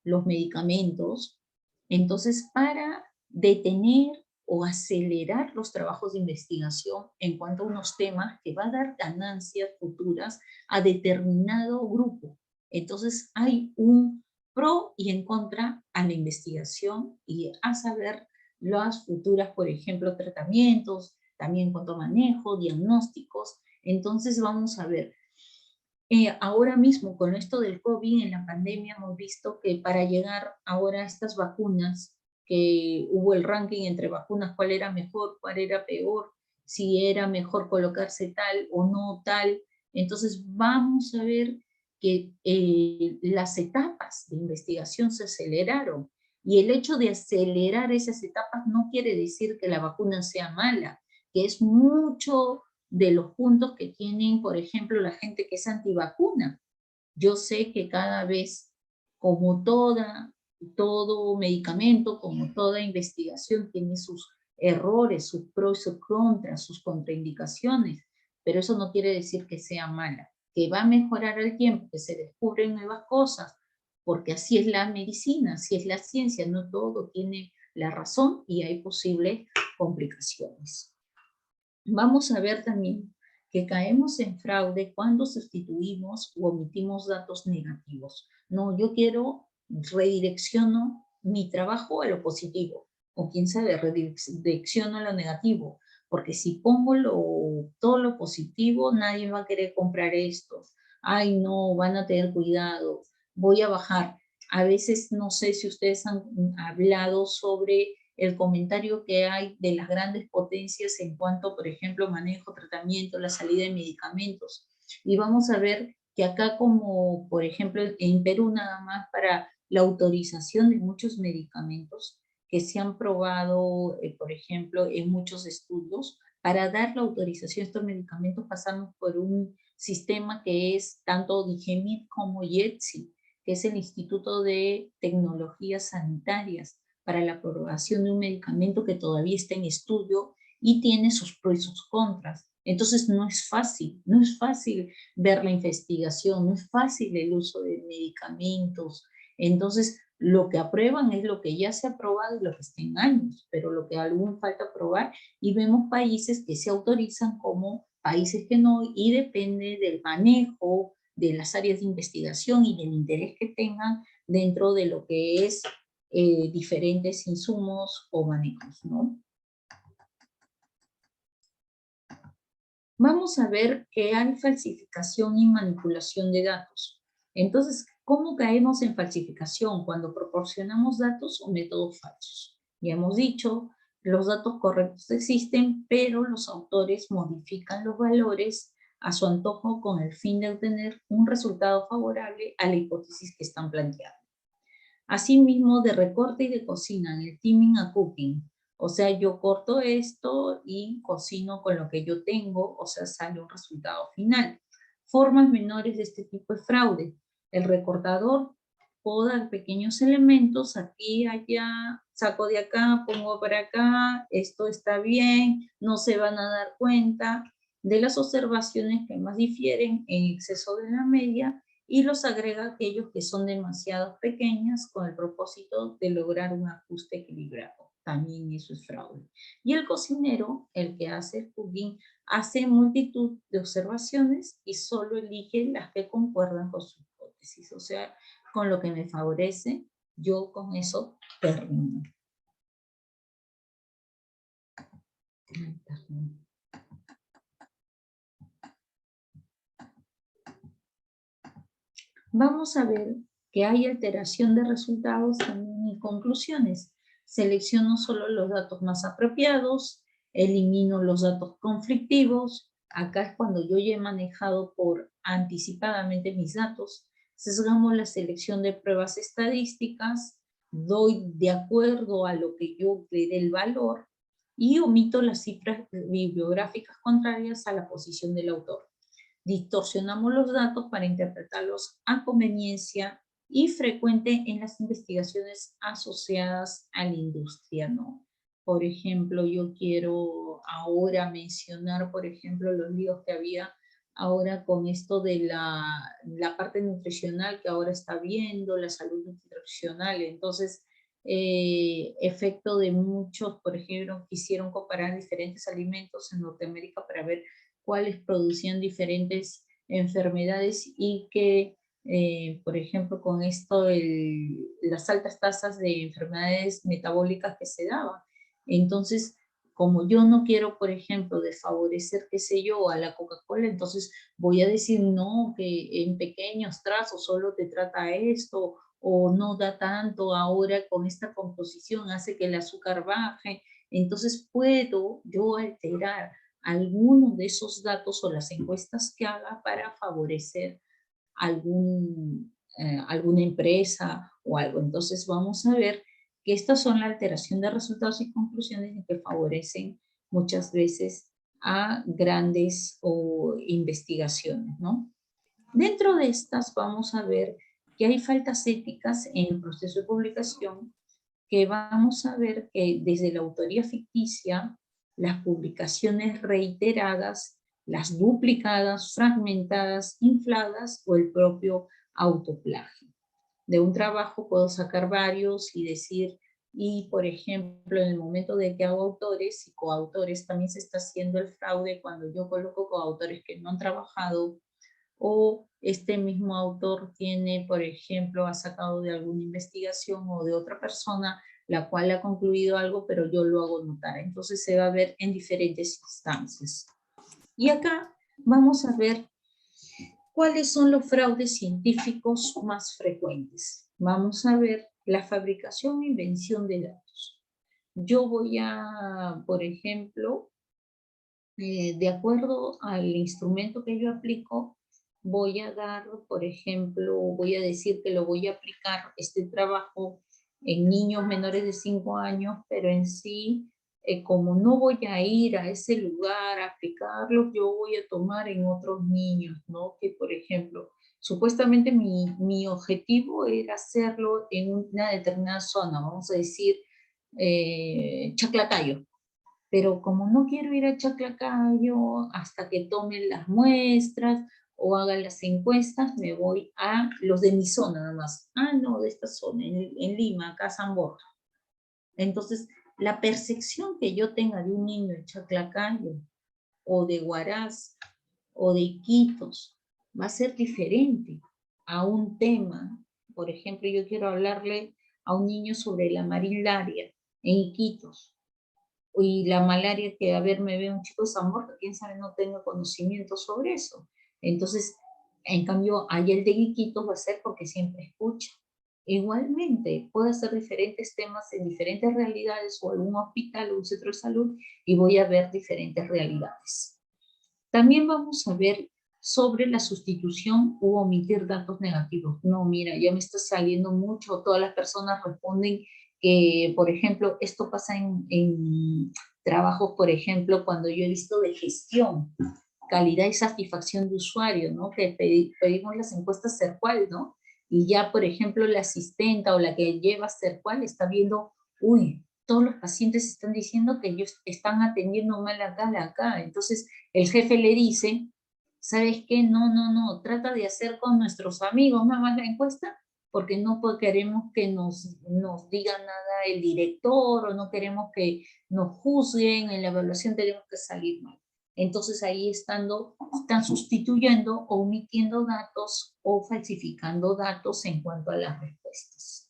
los medicamentos. Entonces, para detener o acelerar los trabajos de investigación en cuanto a unos temas que va a dar ganancias futuras a determinado grupo. Entonces, hay un pro y en contra a la investigación y a saber las futuras, por ejemplo, tratamientos, también en cuanto a manejo, diagnósticos. Entonces, vamos a ver. Ahora mismo, con esto del COVID, en la pandemia, hemos visto que para llegar ahora a estas vacunas, que hubo el ranking entre vacunas, cuál era mejor, cuál era peor, si era mejor colocarse tal o no tal. Entonces vamos a ver que las etapas de investigación se aceleraron. Y el hecho de acelerar esas etapas no quiere decir que la vacuna sea mala, que es mucho de los puntos que tienen, por ejemplo, la gente que es antivacuna. Yo sé que cada vez, como todo medicamento, como toda investigación, tiene sus errores, sus pros y sus contras, sus contraindicaciones, pero eso no quiere decir que sea mala, que va a mejorar al tiempo, que se descubren nuevas cosas, porque así es la medicina, así es la ciencia, no todo tiene la razón y hay posibles complicaciones. Vamos a ver también que caemos en fraude cuando sustituimos u omitimos datos negativos. No, yo redirecciono mi trabajo a lo positivo, o quién sabe, redirecciono a lo negativo, porque si pongo todo lo positivo, nadie va a querer comprar esto. Ay, no, van a tener cuidado, voy a bajar. A veces, no sé si ustedes han hablado sobre el comentario que hay de las grandes potencias en cuanto, por ejemplo, manejo, tratamiento, la salida de medicamentos. Y vamos a ver que acá, como por ejemplo en Perú nada más, para la autorización de muchos medicamentos que se han probado, por ejemplo, en muchos estudios, para dar la autorización a estos medicamentos pasamos por un sistema que es tanto DIGEMIT como IETSI, que es el Instituto de Tecnologías Sanitarias, para la aprobación de un medicamento que todavía está en estudio y tiene sus pros y sus contras. Entonces no es fácil ver la investigación, no es fácil el uso de medicamentos. Entonces lo que aprueban es lo que ya se ha aprobado y lo que está en años, pero lo que aún falta aprobar, y vemos países que se autorizan como países que no, y depende del manejo de las áreas de investigación y del interés que tengan dentro de lo que es diferentes insumos o manejos, ¿no? Vamos a ver que hay falsificación y manipulación de datos. Entonces, ¿cómo caemos en falsificación? Cuando proporcionamos datos o métodos falsos. Ya hemos dicho, los datos correctos existen, pero los autores modifican los valores a su antojo con el fin de obtener un resultado favorable a la hipótesis que están planteando. Asimismo, de recorte y de cocina, en el teaming a cooking. O sea, yo corto esto y cocino con lo que yo tengo, o sea, sale un resultado final. Formas menores de este tipo de fraude. El recortador, puedo dar pequeños elementos, aquí, allá, saco de acá, pongo para acá, esto está bien, no se van a dar cuenta de las observaciones que más difieren en exceso de la media, y los agrega aquellos que son demasiado pequeñas con el propósito de lograr un ajuste equilibrado. También eso es fraude. Y el cocinero, el que hace el cooking, hace multitud de observaciones y solo elige las que concuerdan con su hipótesis, o sea, con lo que me favorece, yo con eso termino. Vamos a ver que hay alteración de resultados también y conclusiones. Selecciono solo los datos más apropiados, elimino los datos conflictivos. Acá es cuando yo ya he manejado por anticipadamente mis datos. Sesgamos la selección de pruebas estadísticas, doy de acuerdo a lo que yo le dé el valor y omito las cifras bibliográficas contrarias a la posición del autor. Distorsionamos los datos para interpretarlos a conveniencia y frecuente en las investigaciones asociadas a la industria, ¿no? Por ejemplo, yo quiero ahora mencionar, por ejemplo, los líos que había ahora con esto de la parte nutricional que ahora está viendo, la salud nutricional. Entonces, efecto de muchos, por ejemplo, quisieron comparar diferentes alimentos en Norteamérica para ver cuáles producían diferentes enfermedades y que, por ejemplo, con esto, las altas tasas de enfermedades metabólicas que se daban. Entonces, como yo no quiero, por ejemplo, desfavorecer, qué sé yo, a la Coca-Cola, entonces voy a decir no, que en pequeños trazos solo te trata esto, o no da tanto ahora con esta composición, hace que el azúcar baje. Entonces puedo yo alterar algunos de esos datos o las encuestas que haga para favorecer alguna empresa o algo. Entonces vamos a ver que estas son la alteración de resultados y conclusiones que favorecen muchas veces a grandes investigaciones, ¿no? Dentro de estas vamos a ver que hay faltas éticas en el proceso de publicación, que vamos a ver que desde la autoría ficticia, las publicaciones reiteradas, las duplicadas, fragmentadas, infladas o el propio autoplagio. De un trabajo puedo sacar varios y decir, y por ejemplo, en el momento de que hago autores y coautores, también se está haciendo el fraude cuando yo coloco coautores que no han trabajado, o este mismo autor tiene, por ejemplo, ha sacado de alguna investigación o de otra persona la cual ha concluido algo, pero yo lo hago notar. Entonces se va a ver en diferentes instancias. Y acá vamos a ver cuáles son los fraudes científicos más frecuentes. Vamos a ver la fabricación e invención de datos. Yo voy a, por ejemplo, de acuerdo al instrumento que yo aplico, voy a dar, por ejemplo, voy a decir que lo voy a aplicar este trabajo en niños menores de 5 años, pero en sí, como no voy a ir a ese lugar a aplicarlo, yo voy a tomar en otros niños, ¿no? Que, por ejemplo, supuestamente mi objetivo era hacerlo en una determinada zona, vamos a decir, Chaclacayo, pero como no quiero ir a Chaclacayo hasta que tomen las muestras o hagan las encuestas, me voy a los de mi zona nada más. Ah, no, de esta zona, en Lima, acá San Borja. Entonces, la percepción que yo tenga de un niño de Chaclacayo, o de Huaraz, o de Iquitos, va a ser diferente a un tema. Por ejemplo, yo quiero hablarle a un niño sobre la marilaria en Iquitos, y la malaria que, a ver, me ve un chico de San Borja, quién sabe, no tengo conocimiento sobre eso. Entonces, en cambio, allá el de Iquitos va a ser porque siempre escucha. Igualmente, puedo hacer diferentes temas en diferentes realidades, o algún hospital o un centro de salud, y voy a ver diferentes realidades. También vamos a ver sobre la sustitución u omitir datos negativos. No, mira, ya me está saliendo mucho, todas las personas responden que, por ejemplo, esto pasa en trabajos, por ejemplo, cuando yo he visto de gestión, calidad y satisfacción de usuario, ¿no? Que pedimos las encuestas CERCUAL, ¿no? Y ya, por ejemplo, la asistenta o la que lleva CERCUAL está viendo, uy, todos los pacientes están diciendo que ellos están atendiendo mal acá. Entonces, el jefe le dice, ¿sabes qué? No, trata de hacer con nuestros amigos nada más la encuesta, porque no queremos que nos diga nada el director, o no queremos que nos juzguen, en la evaluación tenemos que salir mal. Entonces ahí están sustituyendo o omitiendo datos o falsificando datos en cuanto a las respuestas.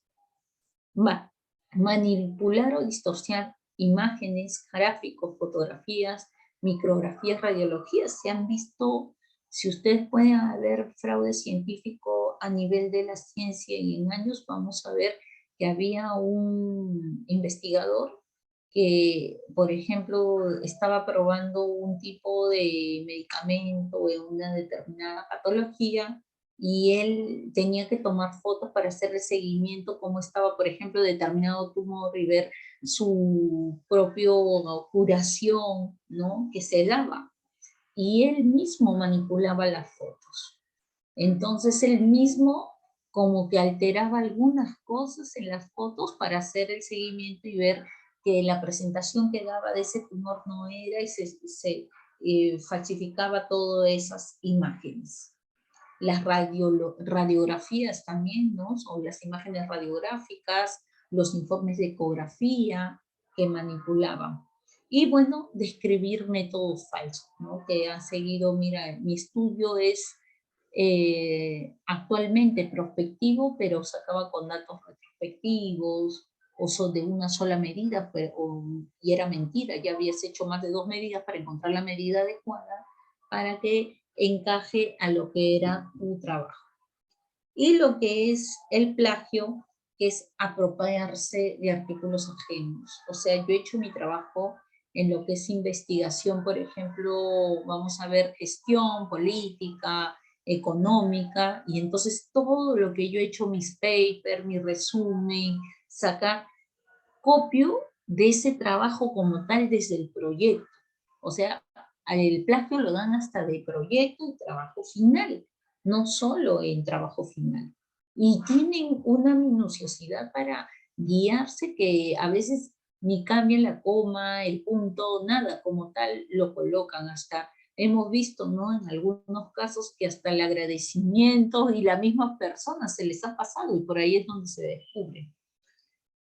Manipular o distorsionar imágenes, gráficos, fotografías, micrografías, radiologías. Se han visto, si ustedes pueden ver fraude científico a nivel de la ciencia, y en años vamos a ver que había un investigador que, por ejemplo, estaba probando un tipo de medicamento en una determinada patología, y él tenía que tomar fotos para hacer el seguimiento, cómo estaba, por ejemplo, determinado tumor, y ver su propia curación, ¿no? Que se daba. Y él mismo manipulaba las fotos. Entonces él mismo como que alteraba algunas cosas en las fotos para hacer el seguimiento y ver que la presentación que daba de ese tumor no era, y se falsificaba todas esas imágenes. Las radiografías también, ¿no? O las imágenes radiográficas, los informes de ecografía que manipulaban. Y bueno, describir métodos falsos, ¿no? Que han seguido, mira, mi estudio es actualmente prospectivo, pero se acaba con datos retrospectivos, o son de una sola medida, y era mentira, ya habías hecho más de 2 medidas para encontrar la medida adecuada para que encaje a lo que era tu trabajo. Y lo que es el plagio, que es apropiarse de artículos ajenos. O sea, yo he hecho mi trabajo en lo que es investigación, por ejemplo, vamos a ver gestión, política, económica, y entonces todo lo que yo he hecho, mis papers, mi resumen, copio de ese trabajo como tal desde el proyecto. O sea, el plagio lo dan hasta de proyecto y trabajo final, no solo en trabajo final. Y tienen una minuciosidad para guiarse, que a veces ni cambian la coma, el punto, nada, como tal lo colocan. Hasta hemos visto, ¿no? En algunos casos que hasta el agradecimiento y la misma persona se les ha pasado, y por ahí es donde se descubre.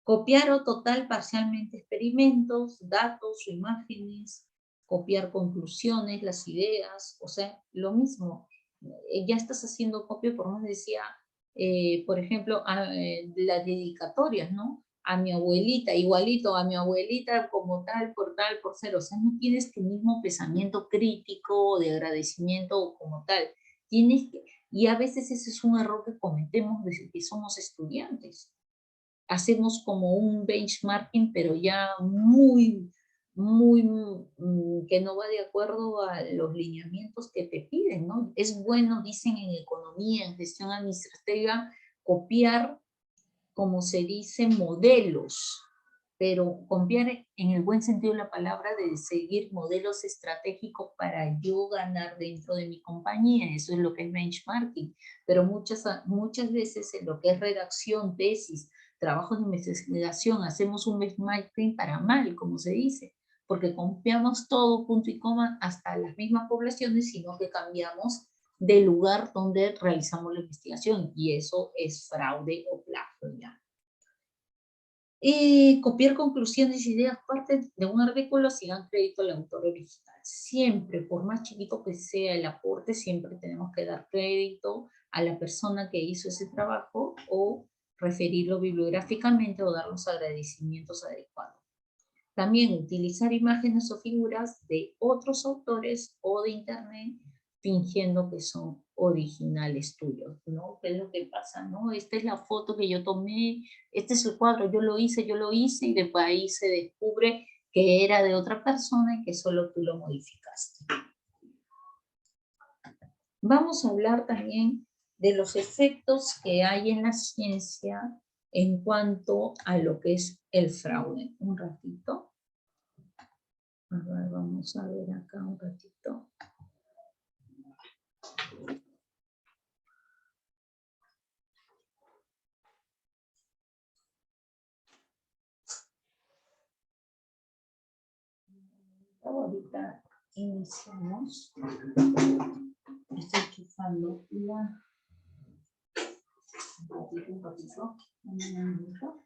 Copiar o total parcialmente experimentos, datos o imágenes, copiar conclusiones, las ideas, o sea, lo mismo. Ya estás haciendo copia, por más decía, por ejemplo, las dedicatorias, ¿no? a mi abuelita, igualito a mi abuelita como tal, por ser, o sea, no tienes tu mismo pensamiento crítico de agradecimiento como tal, tienes que, y a veces ese es un error que cometemos desde que somos estudiantes, hacemos como un benchmarking, pero ya muy, que no va de acuerdo a los lineamientos que te piden, ¿no? Es bueno, dicen en economía, en gestión administrativa, copiar, como se dice, modelos, pero copiar en el buen sentido de la palabra de seguir modelos estratégicos para yo ganar dentro de mi compañía, eso es lo que es benchmarking, pero muchas veces en lo que es redacción, tesis, trabajos de investigación, hacemos un benchmarking para mal, como se dice, porque copiamos todo punto y coma hasta las mismas poblaciones, sino que cambiamos del lugar donde realizamos la investigación, y eso es fraude o plagio ya. Copiar conclusiones y ideas parte de un artículo si dan crédito al autor original. Siempre, por más chiquito que sea el aporte, siempre tenemos que dar crédito a la persona que hizo ese trabajo o referirlo bibliográficamente o dar los agradecimientos adecuados. También utilizar imágenes o figuras de otros autores o de internet fingiendo que son originales tuyos, ¿no? ¿Qué es lo que pasa, no? Esta es la foto que yo tomé, este es el cuadro, yo lo hice, y después ahí se descubre que era de otra persona y que solo tú lo modificaste. Vamos a hablar también de los efectos que hay en la ciencia en cuanto a lo que es el fraude. Un ratito. A ver, vamos a ver acá un ratito. Ahorita iniciamos. Estoy chufando la... Un ratito. Un minuto.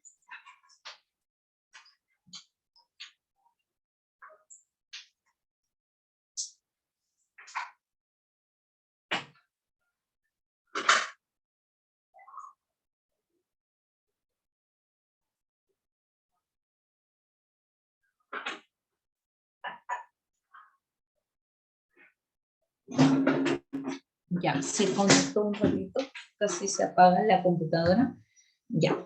Ya, se conectó un ratito, casi se apaga la computadora. Ya,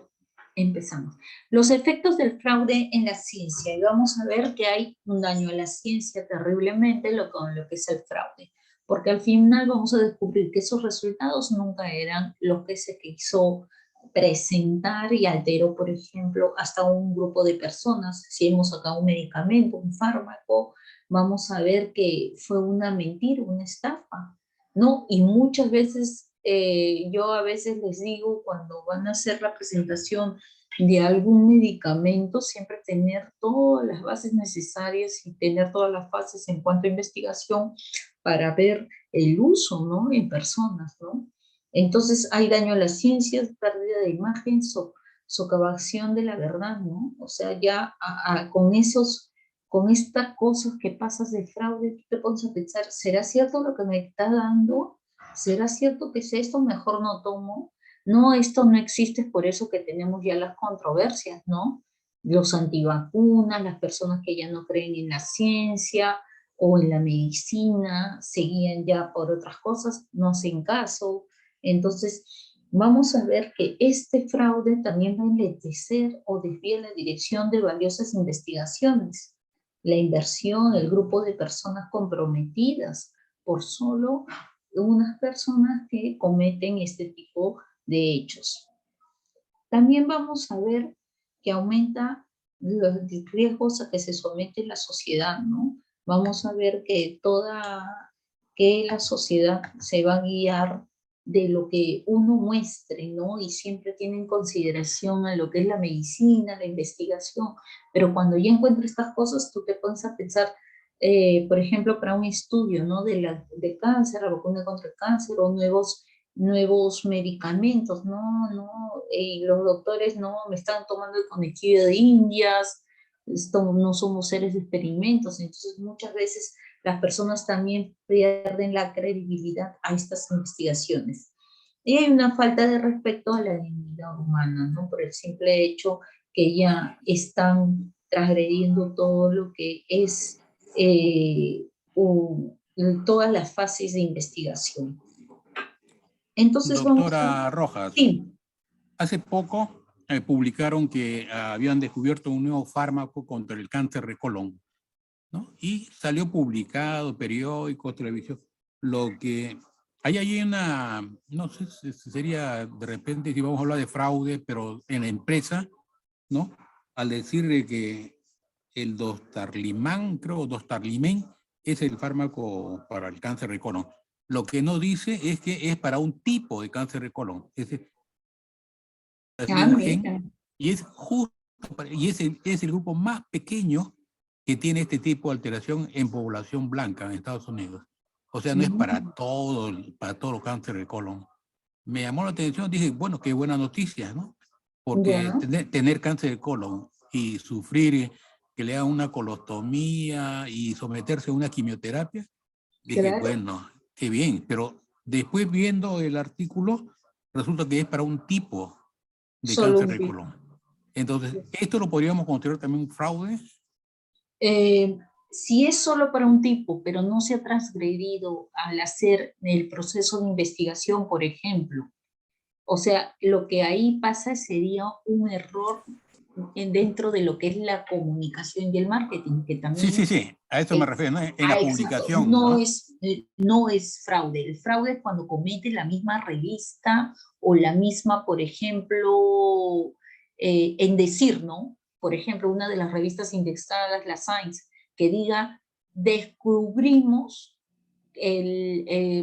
empezamos. Los efectos del fraude en la ciencia. Y vamos a ver que hay un daño a la ciencia terriblemente con lo que es el fraude. Porque al final vamos a descubrir que esos resultados nunca eran los que se quiso presentar y alteró, por ejemplo, hasta un grupo de personas. Si hemos sacado un medicamento, un fármaco, vamos a ver que fue una mentira, una estafa, ¿no? Y muchas veces, yo a veces les digo, cuando van a hacer la presentación de algún medicamento, siempre tener todas las bases necesarias y tener todas las fases en cuanto a investigación para ver el uso, ¿no? En personas, ¿no? Entonces hay daño a la ciencia, pérdida de imagen, socavación de la verdad, ¿no? O sea, ya con estas cosas que pasas de fraude, tú te pones a pensar, ¿será cierto lo que me está dando? ¿Será cierto que es esto? Mejor no tomo. No, esto no existe, es por eso que tenemos ya las controversias, ¿no? Los antivacunas, las personas que ya no creen en la ciencia o en la medicina, seguían ya por otras cosas, no hacen caso. Entonces, vamos a ver que este fraude también va a enlentecer o desviar la dirección de valiosas investigaciones, la inversión, el grupo de personas comprometidas por solo unas personas que cometen este tipo de hechos. También vamos a ver que aumenta los riesgos a que se somete la sociedad, ¿no? Vamos a ver que la sociedad se va a guiar de lo que uno muestre, ¿no? Y siempre tiene en consideración a lo que es la medicina, la investigación, pero cuando ya encuentras estas cosas, tú te pones a pensar, por ejemplo, para un estudio, ¿no? De cáncer, la vacuna contra el cáncer o nuevos medicamentos, los doctores no me están tomando el conejillo de Indias, no somos seres de experimentos, entonces muchas veces las personas también pierden la credibilidad a estas investigaciones. Y hay una falta de respeto a la dignidad humana, ¿no? Por el simple hecho que ya están transgrediendo todo lo que es todas las fases de investigación. Entonces vamos a... Doctora Rojas, Sí. hace poco publicaron que habían descubierto un nuevo fármaco contra el cáncer de colon, ¿no? Y salió publicado, periódicos, televisión, lo que... Hay allí una, no sé si sería de repente, si vamos a hablar de fraude, pero en la empresa, ¿no? Al decir de que el Dostarlimab, creo, Dostarlimen, es el fármaco para el cáncer de colon. Lo que no dice es que es para un tipo de cáncer de colon. Es Ah, un gen mira. y es justo y es el grupo más pequeño que tiene este tipo de alteración en población blanca en Estados Unidos. O sea, no es Mm, para todo el cáncer de colon. Me llamó la atención, dije, bueno, qué buena noticia, ¿no? Porque ya, tener cáncer de colon y sufrir que le hagan una colostomía y someterse a una quimioterapia, dije, claro. bueno, qué bien, pero después viendo el artículo, resulta que es para un tipo de Solo cáncer un de virus. colon. Entonces, ¿esto lo podríamos considerar también un fraude? Si es solo para un tipo, pero no se ha transgredido al hacer el proceso de investigación, por ejemplo, o sea, lo que ahí pasa sería un error dentro de lo que es la comunicación y el marketing, que Sí, sí, también, sí, a eso me refiero, ¿no? En la exacto, publicación, ¿no? no es fraude. El fraude es cuando comete la misma revista o la misma, por ejemplo, en decir, ¿no? Por ejemplo, una de las revistas indexadas, la Science, que diga, descubrimos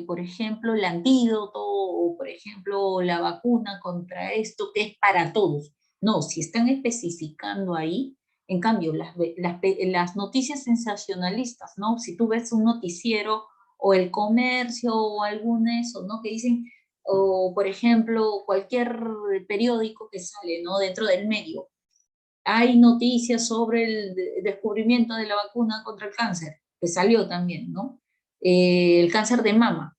por ejemplo, el antídoto o, por ejemplo, la vacuna contra esto, que es para todos. No, si están especificando ahí, en cambio, las noticias sensacionalistas, ¿no? Si tú ves un noticiero o el comercio o algún eso, ¿no? Que dicen, o por ejemplo, cualquier periódico que sale, ¿no? Dentro del medio, hay noticias sobre el descubrimiento de la vacuna contra el cáncer, que salió también, ¿no? El cáncer de mama.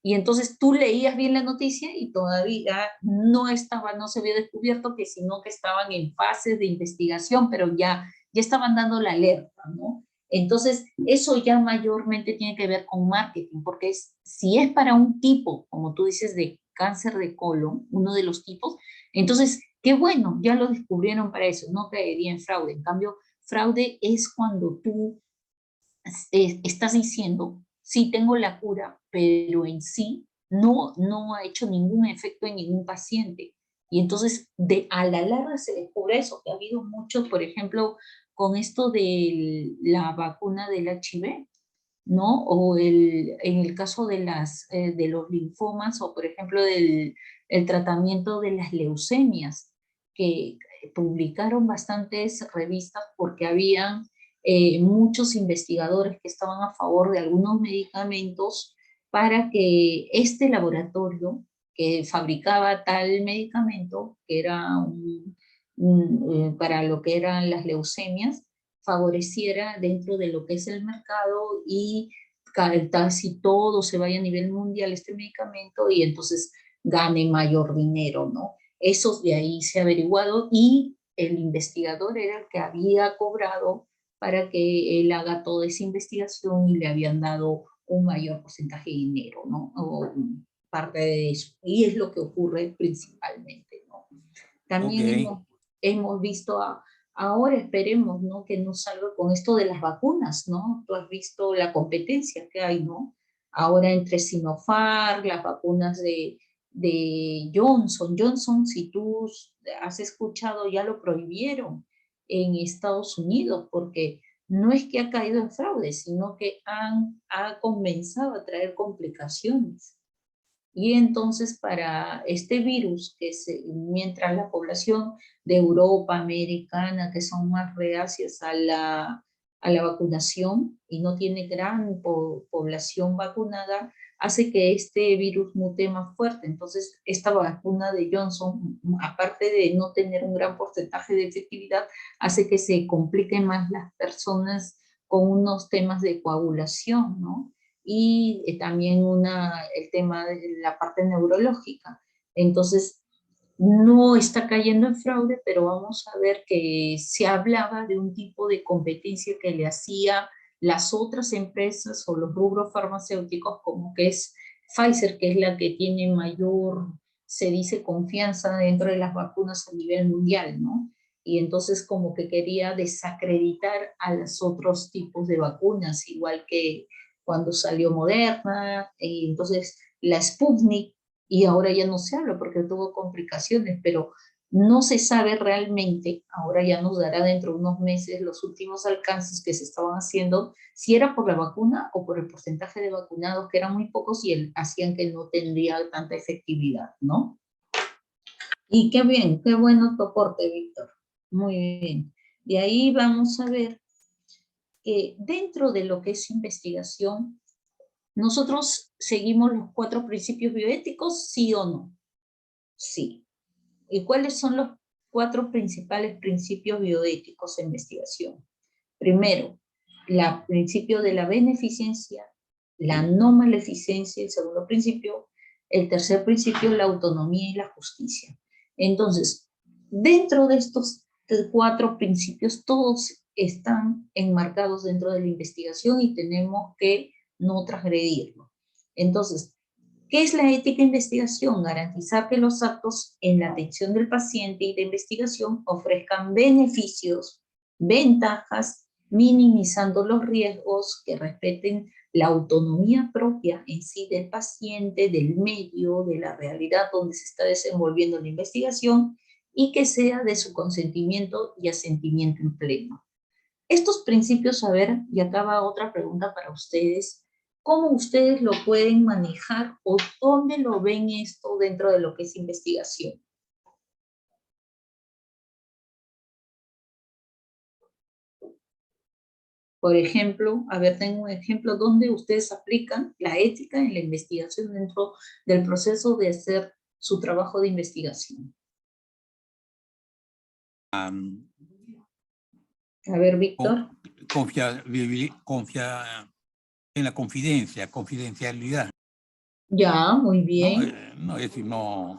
Y entonces tú leías bien la noticia y todavía no se había descubierto que sino que estaban en fases de investigación, pero ya estaban dando la alerta, ¿no? Entonces, eso ya mayormente tiene que ver con marketing, porque si es para un tipo, como tú dices, de cáncer de colon, uno de los tipos, entonces, qué bueno, ya lo descubrieron para eso, no caería en fraude. En cambio, fraude es cuando tú estás diciendo, sí tengo la cura, pero en sí no ha hecho ningún efecto en ningún paciente. Y entonces, a la larga se descubre eso, que ha habido muchos, por ejemplo, con esto de la vacuna del HIV, ¿no? O en el caso de los linfomas, o por ejemplo, el tratamiento de las leucemias, que publicaron bastantes revistas porque habían muchos investigadores que estaban a favor de algunos medicamentos para que este laboratorio que fabricaba tal medicamento, que era para lo que eran las leucemias, favoreciera dentro de lo que es el mercado y casi todo se vaya a nivel mundial este medicamento y entonces gane mayor dinero, ¿no? Eso de ahí se ha averiguado y el investigador era el que había cobrado para que él haga toda esa investigación y le habían dado un mayor porcentaje de dinero, ¿no? O parte de eso. Y es lo que ocurre principalmente, ¿no? Ok, También hemos visto ahora esperemos, ¿no? Que no salga con esto de las vacunas, ¿no? Tú has visto la competencia que hay, ¿no? Ahora entre Sinopharm, las vacunas de Johnson. Johnson, si tú has escuchado, ya lo prohibieron en Estados Unidos porque no es que ha caído en fraude, sino que ha comenzado a traer complicaciones. Y entonces para este virus, mientras la población de Europa, americana, que son más reacias a la vacunación y no tiene gran población vacunada, hace que este virus mute más fuerte. Entonces, esta vacuna de Johnson, aparte de no tener un gran porcentaje de efectividad, hace que se compliquen más las personas con unos temas de coagulación, ¿no? Y también el tema de la parte neurológica. Entonces, no está cayendo en fraude, pero vamos a ver que se hablaba de un tipo de competencia que le hacía las otras empresas o los rubros farmacéuticos, como que es Pfizer, que es la que tiene mayor, se dice, confianza dentro de las vacunas a nivel mundial, ¿no? Y entonces como que quería desacreditar a los otros tipos de vacunas, igual que cuando salió Moderna, y entonces la Sputnik, y ahora ya no se habla porque tuvo complicaciones, pero no se sabe realmente, ahora ya nos dará dentro de unos meses los últimos alcances que se estaban haciendo, si era por la vacuna o por el porcentaje de vacunados, que eran muy pocos y hacían que no tendría tanta efectividad, ¿no? Y qué bien, qué bueno tu aporte, Víctor. Muy bien. De ahí vamos a ver que dentro de lo que es investigación, nosotros seguimos los 4 principios bioéticos, ¿sí o no? Sí. ¿Y cuáles son los 4 principales principios bioéticos en investigación? Primero, el principio de la beneficencia, la no maleficencia, el segundo principio, el tercer principio, la autonomía y la justicia. Entonces, dentro de estos 4 principios, todos están enmarcados dentro de la investigación y tenemos que no transgredirlo. Entonces, ¿qué es la ética de investigación? Garantizar que los actos en la atención del paciente y de investigación ofrezcan beneficios, ventajas, minimizando los riesgos, que respeten la autonomía propia en sí del paciente, del medio, de la realidad donde se está desenvolviendo la investigación y que sea de su consentimiento y asentimiento en pleno. Estos principios, a ver, y acá va otra pregunta para ustedes, ¿cómo ustedes lo pueden manejar o dónde lo ven esto dentro de lo que es investigación? Por ejemplo, a ver, tengo un ejemplo donde ustedes aplican la ética en la investigación dentro del proceso de hacer su trabajo de investigación. A ver, Víctor. Confía en la confidencialidad. Ya, muy ¿No? bien. No, es decir, no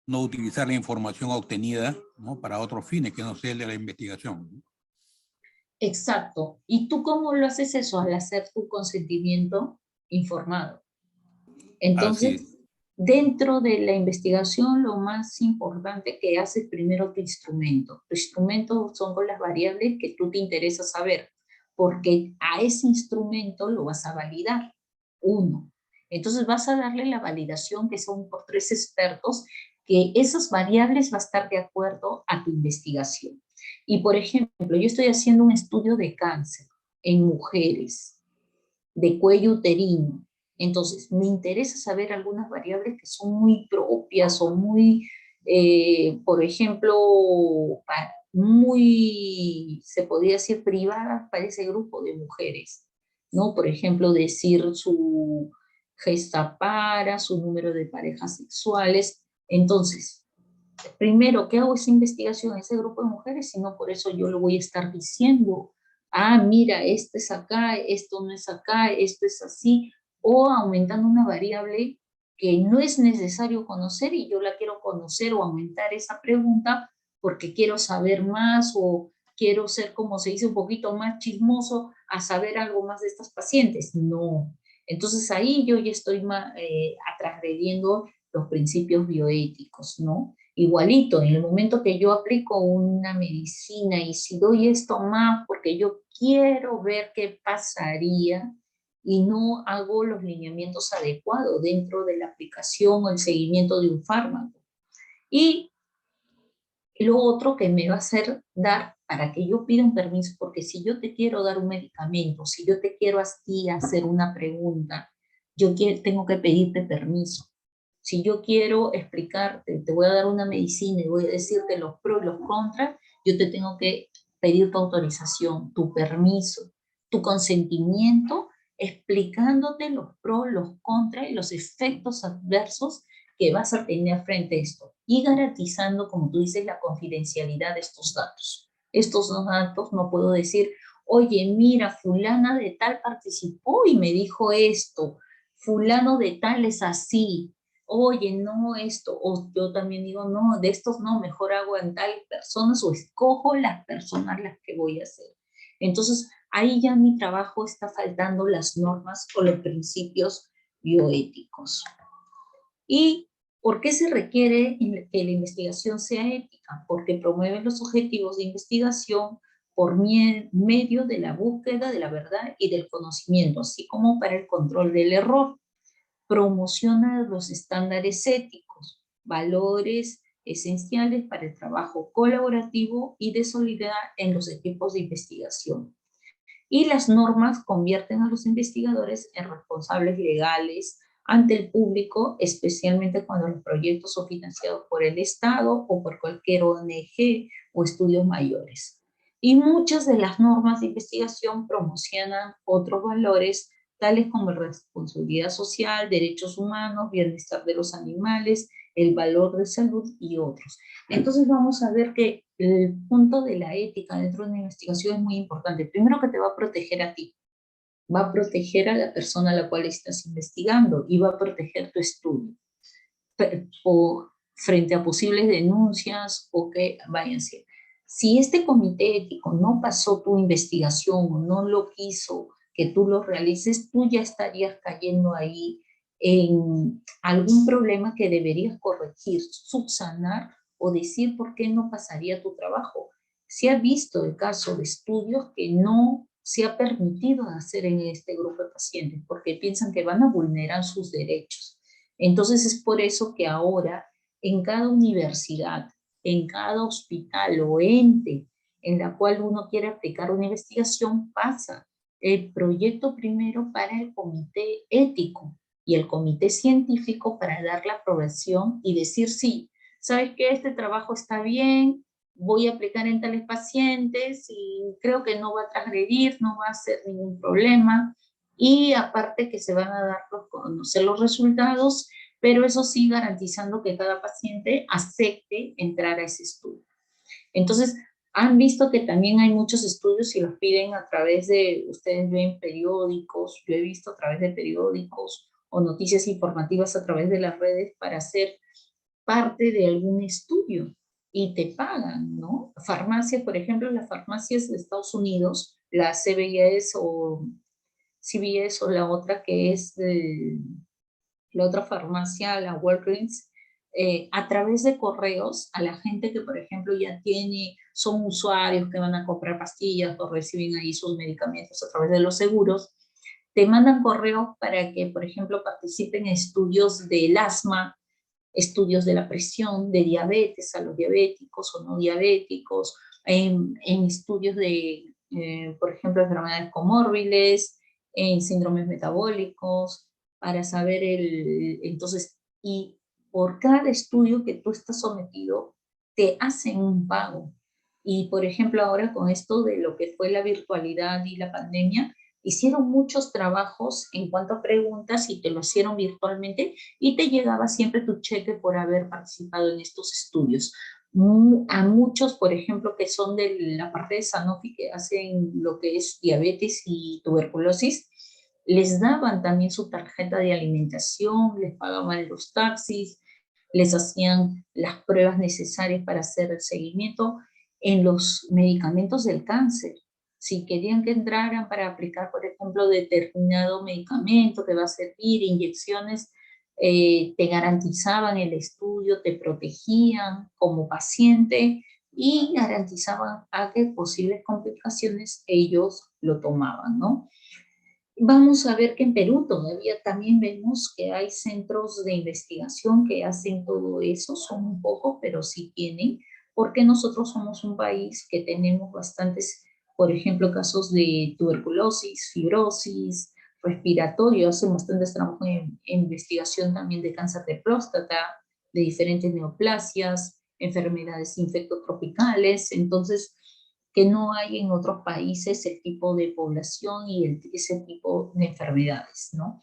utilizar la información obtenida, ¿no?, para otros fines que no sea el de la investigación, ¿no? Exacto. ¿Y tú cómo lo haces eso al hacer tu consentimiento informado? Así es. Entonces, dentro de la investigación, lo más importante que haces primero tu instrumento. Tu instrumento son con las variables que tú te interesa saber, porque a ese instrumento lo vas a validar. Uno. Entonces vas a darle la validación que son por 3 expertos, que esas variables va a estar de acuerdo a tu investigación. Y por ejemplo, yo estoy haciendo un estudio de cáncer en mujeres de cuello uterino. Entonces, me interesa saber algunas variables que son muy propias o muy, por ejemplo, muy, se podría decir, privadas para ese grupo de mujeres, ¿no? Por ejemplo, decir su gesta para, su número de parejas sexuales. Entonces, primero que hago esa investigación en ese grupo de mujeres, sino por eso yo lo voy a estar diciendo, ah, mira, este es acá, esto no es acá, esto es así, o aumentando una variable que no es necesario conocer y yo la quiero conocer o aumentar esa pregunta porque quiero saber más o quiero ser, como se dice, un poquito más chismoso a saber algo más de estas pacientes. No. Entonces ahí yo ya estoy transgrediendo los principios bioéticos, ¿no? Igualito, en el momento que yo aplico una medicina y si doy esto más porque yo quiero ver qué pasaría y no hago los lineamientos adecuados dentro de la aplicación o el seguimiento de un fármaco. Y lo otro que me va a hacer dar para que yo pida un permiso, porque si yo te quiero dar un medicamento, si yo te quiero a ti hacer una pregunta, tengo que pedirte permiso. Si yo quiero explicarte, te voy a dar una medicina y voy a decirte los pros y los contras, yo te tengo que pedir tu autorización, tu permiso, tu consentimiento, explicándote los pros, los contras y los efectos adversos que vas a tener frente a esto y garantizando, como tú dices, la confidencialidad de estos datos. Estos datos no puedo decir, oye, mira, fulana de tal participó y me dijo esto, fulano de tal es así, oye, no esto, o yo también digo, no, de estos no, mejor hago en tal personas o escojo las personas las que voy a hacer. Entonces, ahí ya mi trabajo está faltando las normas o los principios bioéticos. ¿Y por qué se requiere que la investigación sea ética? Porque promueve los objetivos de investigación por medio de la búsqueda de la verdad y del conocimiento, así como para el control del error. Promociona los estándares éticos, valores esenciales para el trabajo colaborativo y de solidaridad en los equipos de investigación. Y las normas convierten a los investigadores en responsables legales ante el público, especialmente cuando los proyectos son financiados por el Estado o por cualquier ONG o estudios mayores. Y muchas de las normas de investigación promocionan otros valores, tales como la responsabilidad social, derechos humanos, bienestar de los animales, el valor de salud y otros. Entonces vamos a ver que el punto de la ética dentro de una investigación es muy importante. Primero, que te va a proteger a ti, va a proteger a la persona a la cual estás investigando y va a proteger tu estudio o frente a posibles denuncias o que vayan a ser. Si este comité ético no pasó tu investigación o no lo quiso que tú lo realices, tú ya estarías cayendo ahí en algún problema que deberías corregir, subsanar o decir por qué no pasaría tu trabajo. Se ha visto el caso de estudios que no se ha permitido hacer en este grupo de pacientes porque piensan que van a vulnerar sus derechos. Entonces es por eso que ahora en cada universidad, en cada hospital o ente en la cual uno quiere aplicar una investigación, pasa el proyecto primero para el comité ético y el comité científico para dar la aprobación y decir sí, ¿sabes qué? Este trabajo está bien, voy a aplicar en tales pacientes y creo que no va a transgredir, no va a ser ningún problema. Y aparte que se van a dar a conocer los resultados, pero eso sí garantizando que cada paciente acepte entrar a ese estudio. Entonces, han visto que también hay muchos estudios y los piden a través de, ustedes ven periódicos, yo he visto a través de periódicos o noticias informativas a través de las redes para ser parte de algún estudio y te pagan, ¿no? Farmacias, por ejemplo, las farmacias de Estados Unidos, la CVS o la otra que es la otra farmacia, la Walgreens, a través de correos a la gente que, por ejemplo, ya son usuarios que van a comprar pastillas o reciben ahí sus medicamentos a través de los seguros, te mandan correos para que, por ejemplo, participen en estudios del asma, estudios de la presión, de diabetes a los diabéticos o no diabéticos, en estudios de, por ejemplo, enfermedades comórbiles, en síndromes metabólicos, para saber entonces, y por cada estudio que tú estás sometido, te hacen un pago. Y por ejemplo, ahora con esto de lo que fue la virtualidad y la pandemia, hicieron muchos trabajos en cuanto a preguntas y te lo hicieron virtualmente y te llegaba siempre tu cheque por haber participado en estos estudios. A muchos, por ejemplo, que son de la parte de Sanofi, que hacen lo que es diabetes y tuberculosis, les daban también su tarjeta de alimentación, les pagaban los taxis, les hacían las pruebas necesarias para hacer el seguimiento en los medicamentos del cáncer. Si querían que entraran para aplicar, por ejemplo, determinado medicamento que va a servir, inyecciones, te garantizaban el estudio, te protegían como paciente y garantizaban a que posibles complicaciones ellos lo tomaban, ¿no? Vamos a ver que en Perú todavía también vemos que hay centros de investigación que hacen todo eso, son un poco, pero sí tienen, porque nosotros somos un país que tenemos bastantes, por ejemplo, casos de tuberculosis, fibrosis, respiratorio, hacen bastantes trabajos en investigación también de cáncer de próstata, de diferentes neoplasias, enfermedades infectotropicales, entonces que no hay en otros países el tipo de población y ese tipo de enfermedades, ¿no?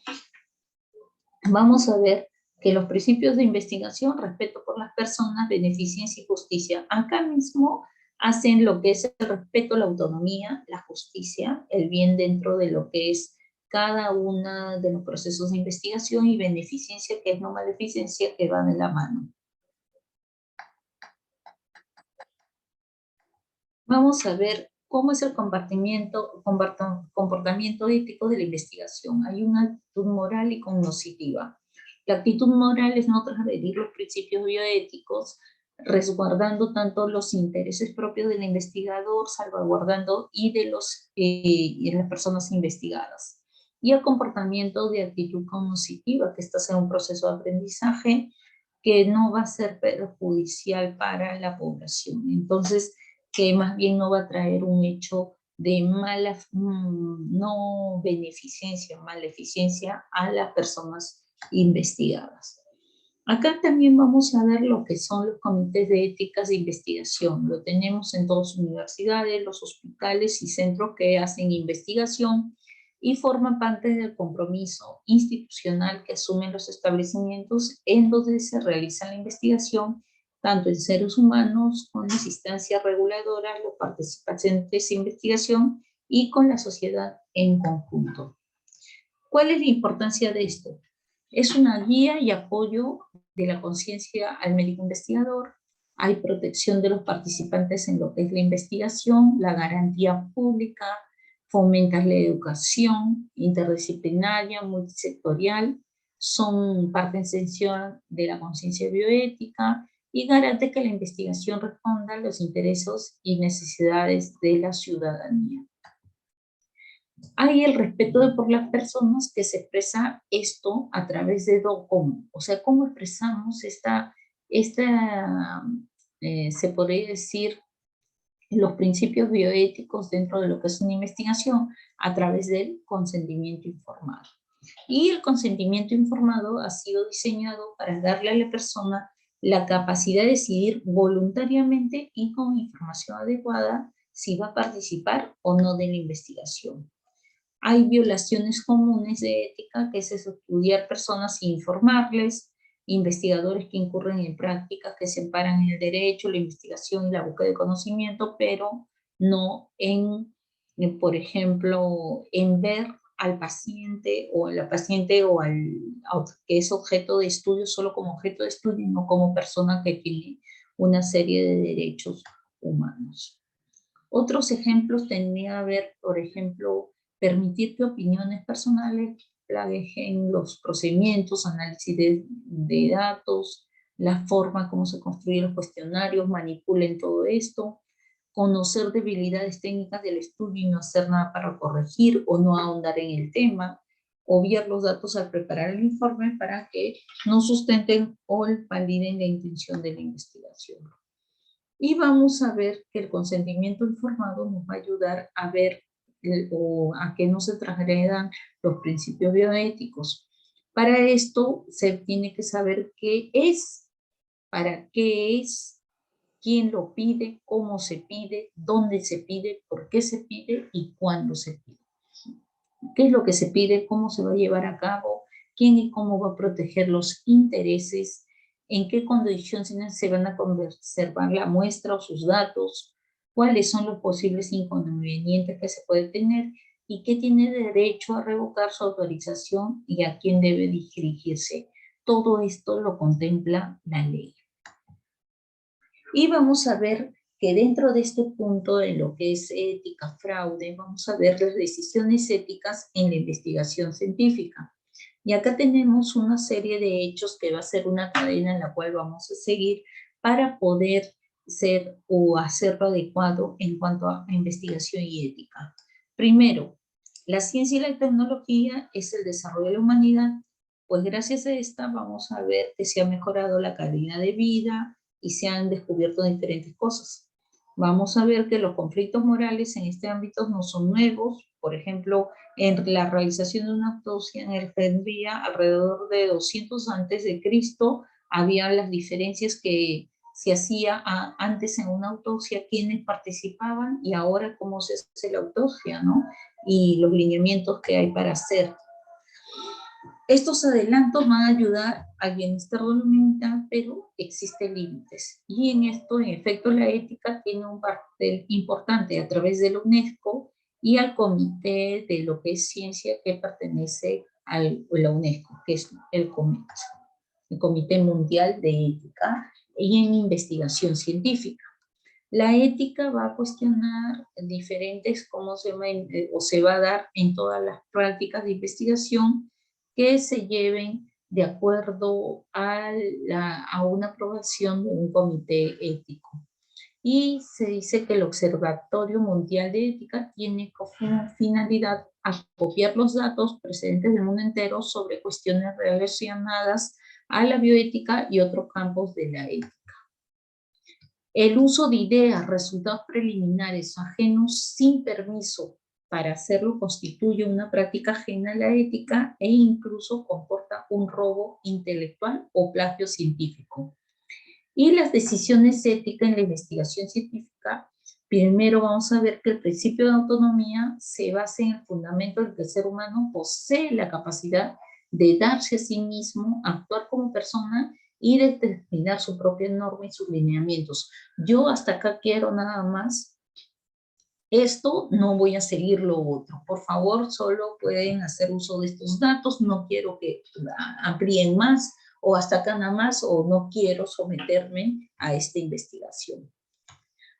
Vamos a ver que los principios de investigación, respeto por las personas, beneficencia y justicia, acá mismo hacen lo que es el respeto, la autonomía, la justicia, el bien dentro de lo que es cada uno de los procesos de investigación, y beneficencia, que es no maleficencia, que va de la mano. Vamos a ver cómo es el comportamiento ético de la investigación. Hay una actitud moral y cognoscitiva. La actitud moral es no transgredir los principios bioéticos, resguardando tanto los intereses propios del investigador, salvaguardando y de las personas investigadas. Y el comportamiento de actitud cognoscitiva, que está en un proceso de aprendizaje que no va a ser perjudicial para la población. Entonces, que más bien no va a traer un hecho de no beneficencia, maleficencia a las personas investigadas. Acá también vamos a ver lo que son los comités de éticas de investigación. Lo tenemos en todas las universidades, los hospitales y centros que hacen investigación y forman parte del compromiso institucional que asumen los establecimientos en donde se realiza la investigación, tanto en seres humanos, con las instancias reguladoras, los participantes de investigación y con la sociedad en conjunto. ¿Cuál es la importancia de esto? Es una guía y apoyo de la conciencia al médico investigador. Hay protección de los participantes en lo que es la investigación, la garantía pública, fomenta la educación interdisciplinaria, multisectorial, son parte esencial de la conciencia bioética y garante que la investigación responda a los intereses y necesidades de la ciudadanía. Hay el respeto por las personas, que se expresa esto a través de cómo, o sea, cómo expresamos se podría decir, los principios bioéticos dentro de lo que es una investigación a través del consentimiento informado. Y el consentimiento informado ha sido diseñado para darle a la persona la capacidad de decidir voluntariamente y con información adecuada si va a participar o no de la investigación. Hay violaciones comunes de ética, que es estudiar personas sin informarles, investigadores que incurren en prácticas que separan el derecho, la investigación y la búsqueda de conocimiento, pero no por ejemplo, en ver al paciente o a la paciente o que es objeto de estudio solo como objeto de estudio, no como persona que tiene una serie de derechos humanos. Otros ejemplos tendría que ver, por ejemplo, permitir que opiniones personales plagien los procedimientos, análisis de datos, la forma como se construyen los cuestionarios, manipulen todo esto, conocer debilidades técnicas del estudio y no hacer nada para corregir o no ahondar en el tema, obviar los datos al preparar el informe para que no sustenten o validen la intención de la investigación. Y vamos a ver que el consentimiento informado nos va a ayudar a ver o a que no se transgredan los principios bioéticos. Para esto se tiene que saber qué es, para qué es, quién lo pide, cómo se pide, dónde se pide, por qué se pide y cuándo se pide. ¿Qué es lo que se pide? ¿Cómo se va a llevar a cabo? ¿Quién y cómo va a proteger los intereses? ¿En qué condiciones se van a conservar la muestra o sus datos? ¿Cuáles son los posibles inconvenientes que se puede tener? ¿Y qué tiene derecho a revocar su autorización y a quién debe dirigirse? Todo esto lo contempla la ley. Y vamos a ver que dentro de este punto, en lo que es ética, fraude, vamos a ver las decisiones éticas en la investigación científica. Y acá tenemos una serie de hechos que va a ser una cadena en la cual vamos a seguir para poder ser o hacer lo adecuado en cuanto a investigación y ética. Primero, la ciencia y la tecnología es el desarrollo de la humanidad, pues gracias a esta vamos a ver que se ha mejorado la calidad de vida y se han descubierto diferentes cosas. Vamos a ver que los conflictos morales en este ámbito no son nuevos. Por ejemplo, en la realización de una autopsia en Alejandría, alrededor de 200 antes de Cristo, había las diferencias que se hacía antes en una autopsia, quiénes participaban y ahora cómo se hace la autopsia, ¿no? Y los lineamientos que hay para hacer. Estos adelantos van a ayudar al bienestar de la humanidad, pero existen límites. Y en esto, en efecto, la ética tiene un papel importante a través de la UNESCO y al comité de lo que es ciencia que pertenece a la UNESCO, que es el Comité Mundial de Ética y en Investigación Científica. La ética va a cuestionar diferentes, cómo se llama, o se va a dar en todas las prácticas de investigación que se lleven de acuerdo a una aprobación de un comité ético. Y se dice que el Observatorio Mundial de Ética tiene como finalidad acopiar los datos procedentes del mundo entero sobre cuestiones relacionadas a la bioética y otros campos de la ética. El uso de ideas, resultados preliminares o ajenos sin permiso para hacerlo constituye una práctica ajena a la ética e incluso comporta un robo intelectual o plagio científico. Y las decisiones éticas en la investigación científica, primero vamos a ver que el principio de autonomía se basa en el fundamento de que el ser humano posee la capacidad de darse a sí mismo, actuar como persona y determinar su propia norma y sus lineamientos. Yo hasta acá quiero nada más esto, no voy a seguir lo otro. Por favor, solo pueden hacer uso de estos datos, no quiero que amplíen más, o hasta acá nada más, o no quiero someterme a esta investigación.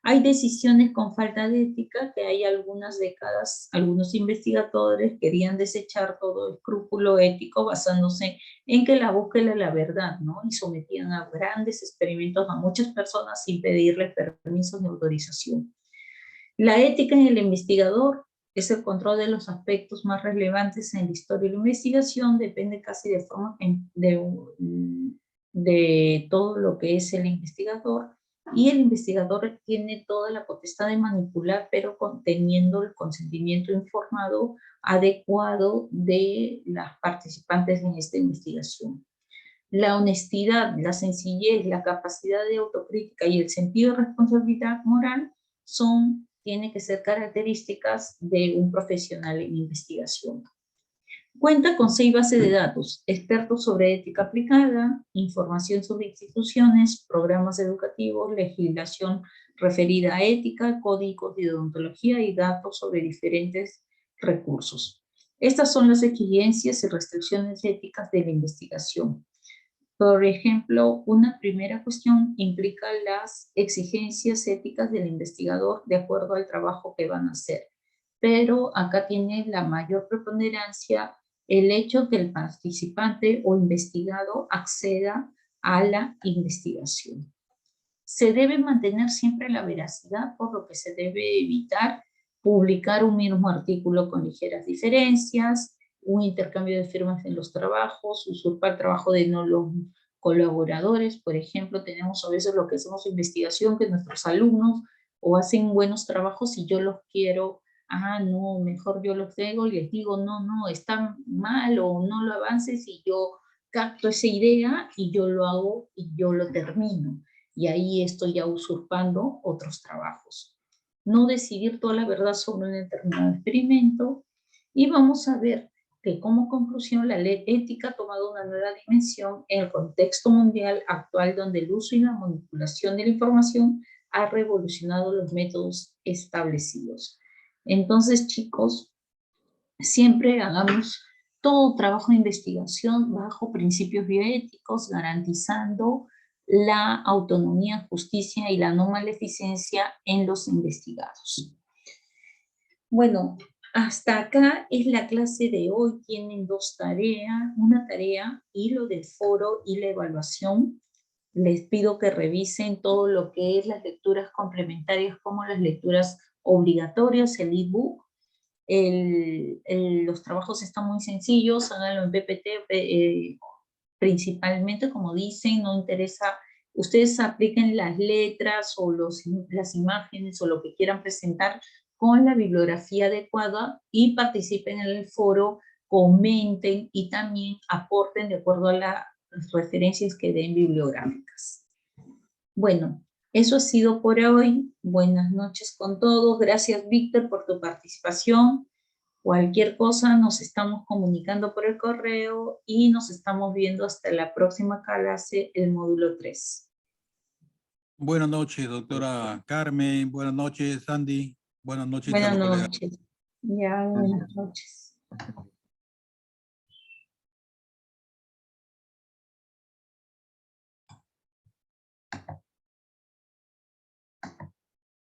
Hay decisiones con falta de ética que hay algunas décadas, algunos investigadores querían desechar todo escrúpulo ético basándose en que la búsqueda de la verdad, ¿no? Y sometían a grandes experimentos a muchas personas sin pedirles permisos ni autorización. La ética en el investigador es el control de los aspectos más relevantes en la historia de la investigación, depende casi de forma de todo lo que es el investigador, y el investigador tiene toda la potestad de manipular, pero teniendo el consentimiento informado adecuado de las participantes en esta investigación. La honestidad, la sencillez, la capacidad de autocrítica y el sentido de responsabilidad moral tienen que ser características de un profesional en investigación. Cuenta con 6 bases de datos: expertos sobre ética aplicada, información sobre instituciones, programas educativos, legislación referida a ética, códigos de odontología y datos sobre diferentes recursos. Estas son las exigencias y restricciones éticas de la investigación. Por ejemplo, una primera cuestión implica las exigencias éticas del investigador de acuerdo al trabajo que van a hacer. Pero acá tiene la mayor preponderancia el hecho que el participante o investigado acceda a la investigación. Se debe mantener siempre la veracidad, por lo que se debe evitar publicar un mismo artículo con ligeras diferencias, un intercambio de firmas en los trabajos, usurpar el trabajo de los colaboradores. Por ejemplo, tenemos a veces lo que hacemos investigación, que nuestros alumnos o hacen buenos trabajos y yo los quiero, no, mejor yo los digo, les digo, no, está mal o no lo avances, y yo capto esa idea y yo lo hago y yo lo termino. Y ahí estoy ya usurpando otros trabajos. No decidir toda la verdad sobre un determinado experimento. Y vamos a ver que como conclusión la ley ética ha tomado una nueva dimensión en el contexto mundial actual, donde el uso y la manipulación de la información ha revolucionado los métodos establecidos. Entonces, chicos, siempre hagamos todo trabajo de investigación bajo principios bioéticos, garantizando la autonomía, justicia y la no maleficencia en los investigados. Bueno, hasta acá es la clase de hoy. Tienen 2 tareas, una tarea y lo del foro y la evaluación. Les pido que revisen todo lo que es las lecturas complementarias como las lecturas obligatorias, el ebook. Los trabajos están muy sencillos, háganlo en PPT, principalmente, como dicen, no interesa, ustedes apliquen las letras o las imágenes o lo que quieran presentar con la bibliografía adecuada y participen en el foro, comenten y también aporten de acuerdo a las referencias que den bibliográficas. Bueno, eso ha sido por hoy. Buenas noches con todos. Gracias, Víctor, por tu participación. Cualquier cosa nos estamos comunicando por el correo y nos estamos viendo hasta la próxima clase, el módulo 3. Buenas noches, doctora Carmen. Buenas noches, Sandy. Buenas noches a Buenas los colegas. noches. Ya, buenas noches.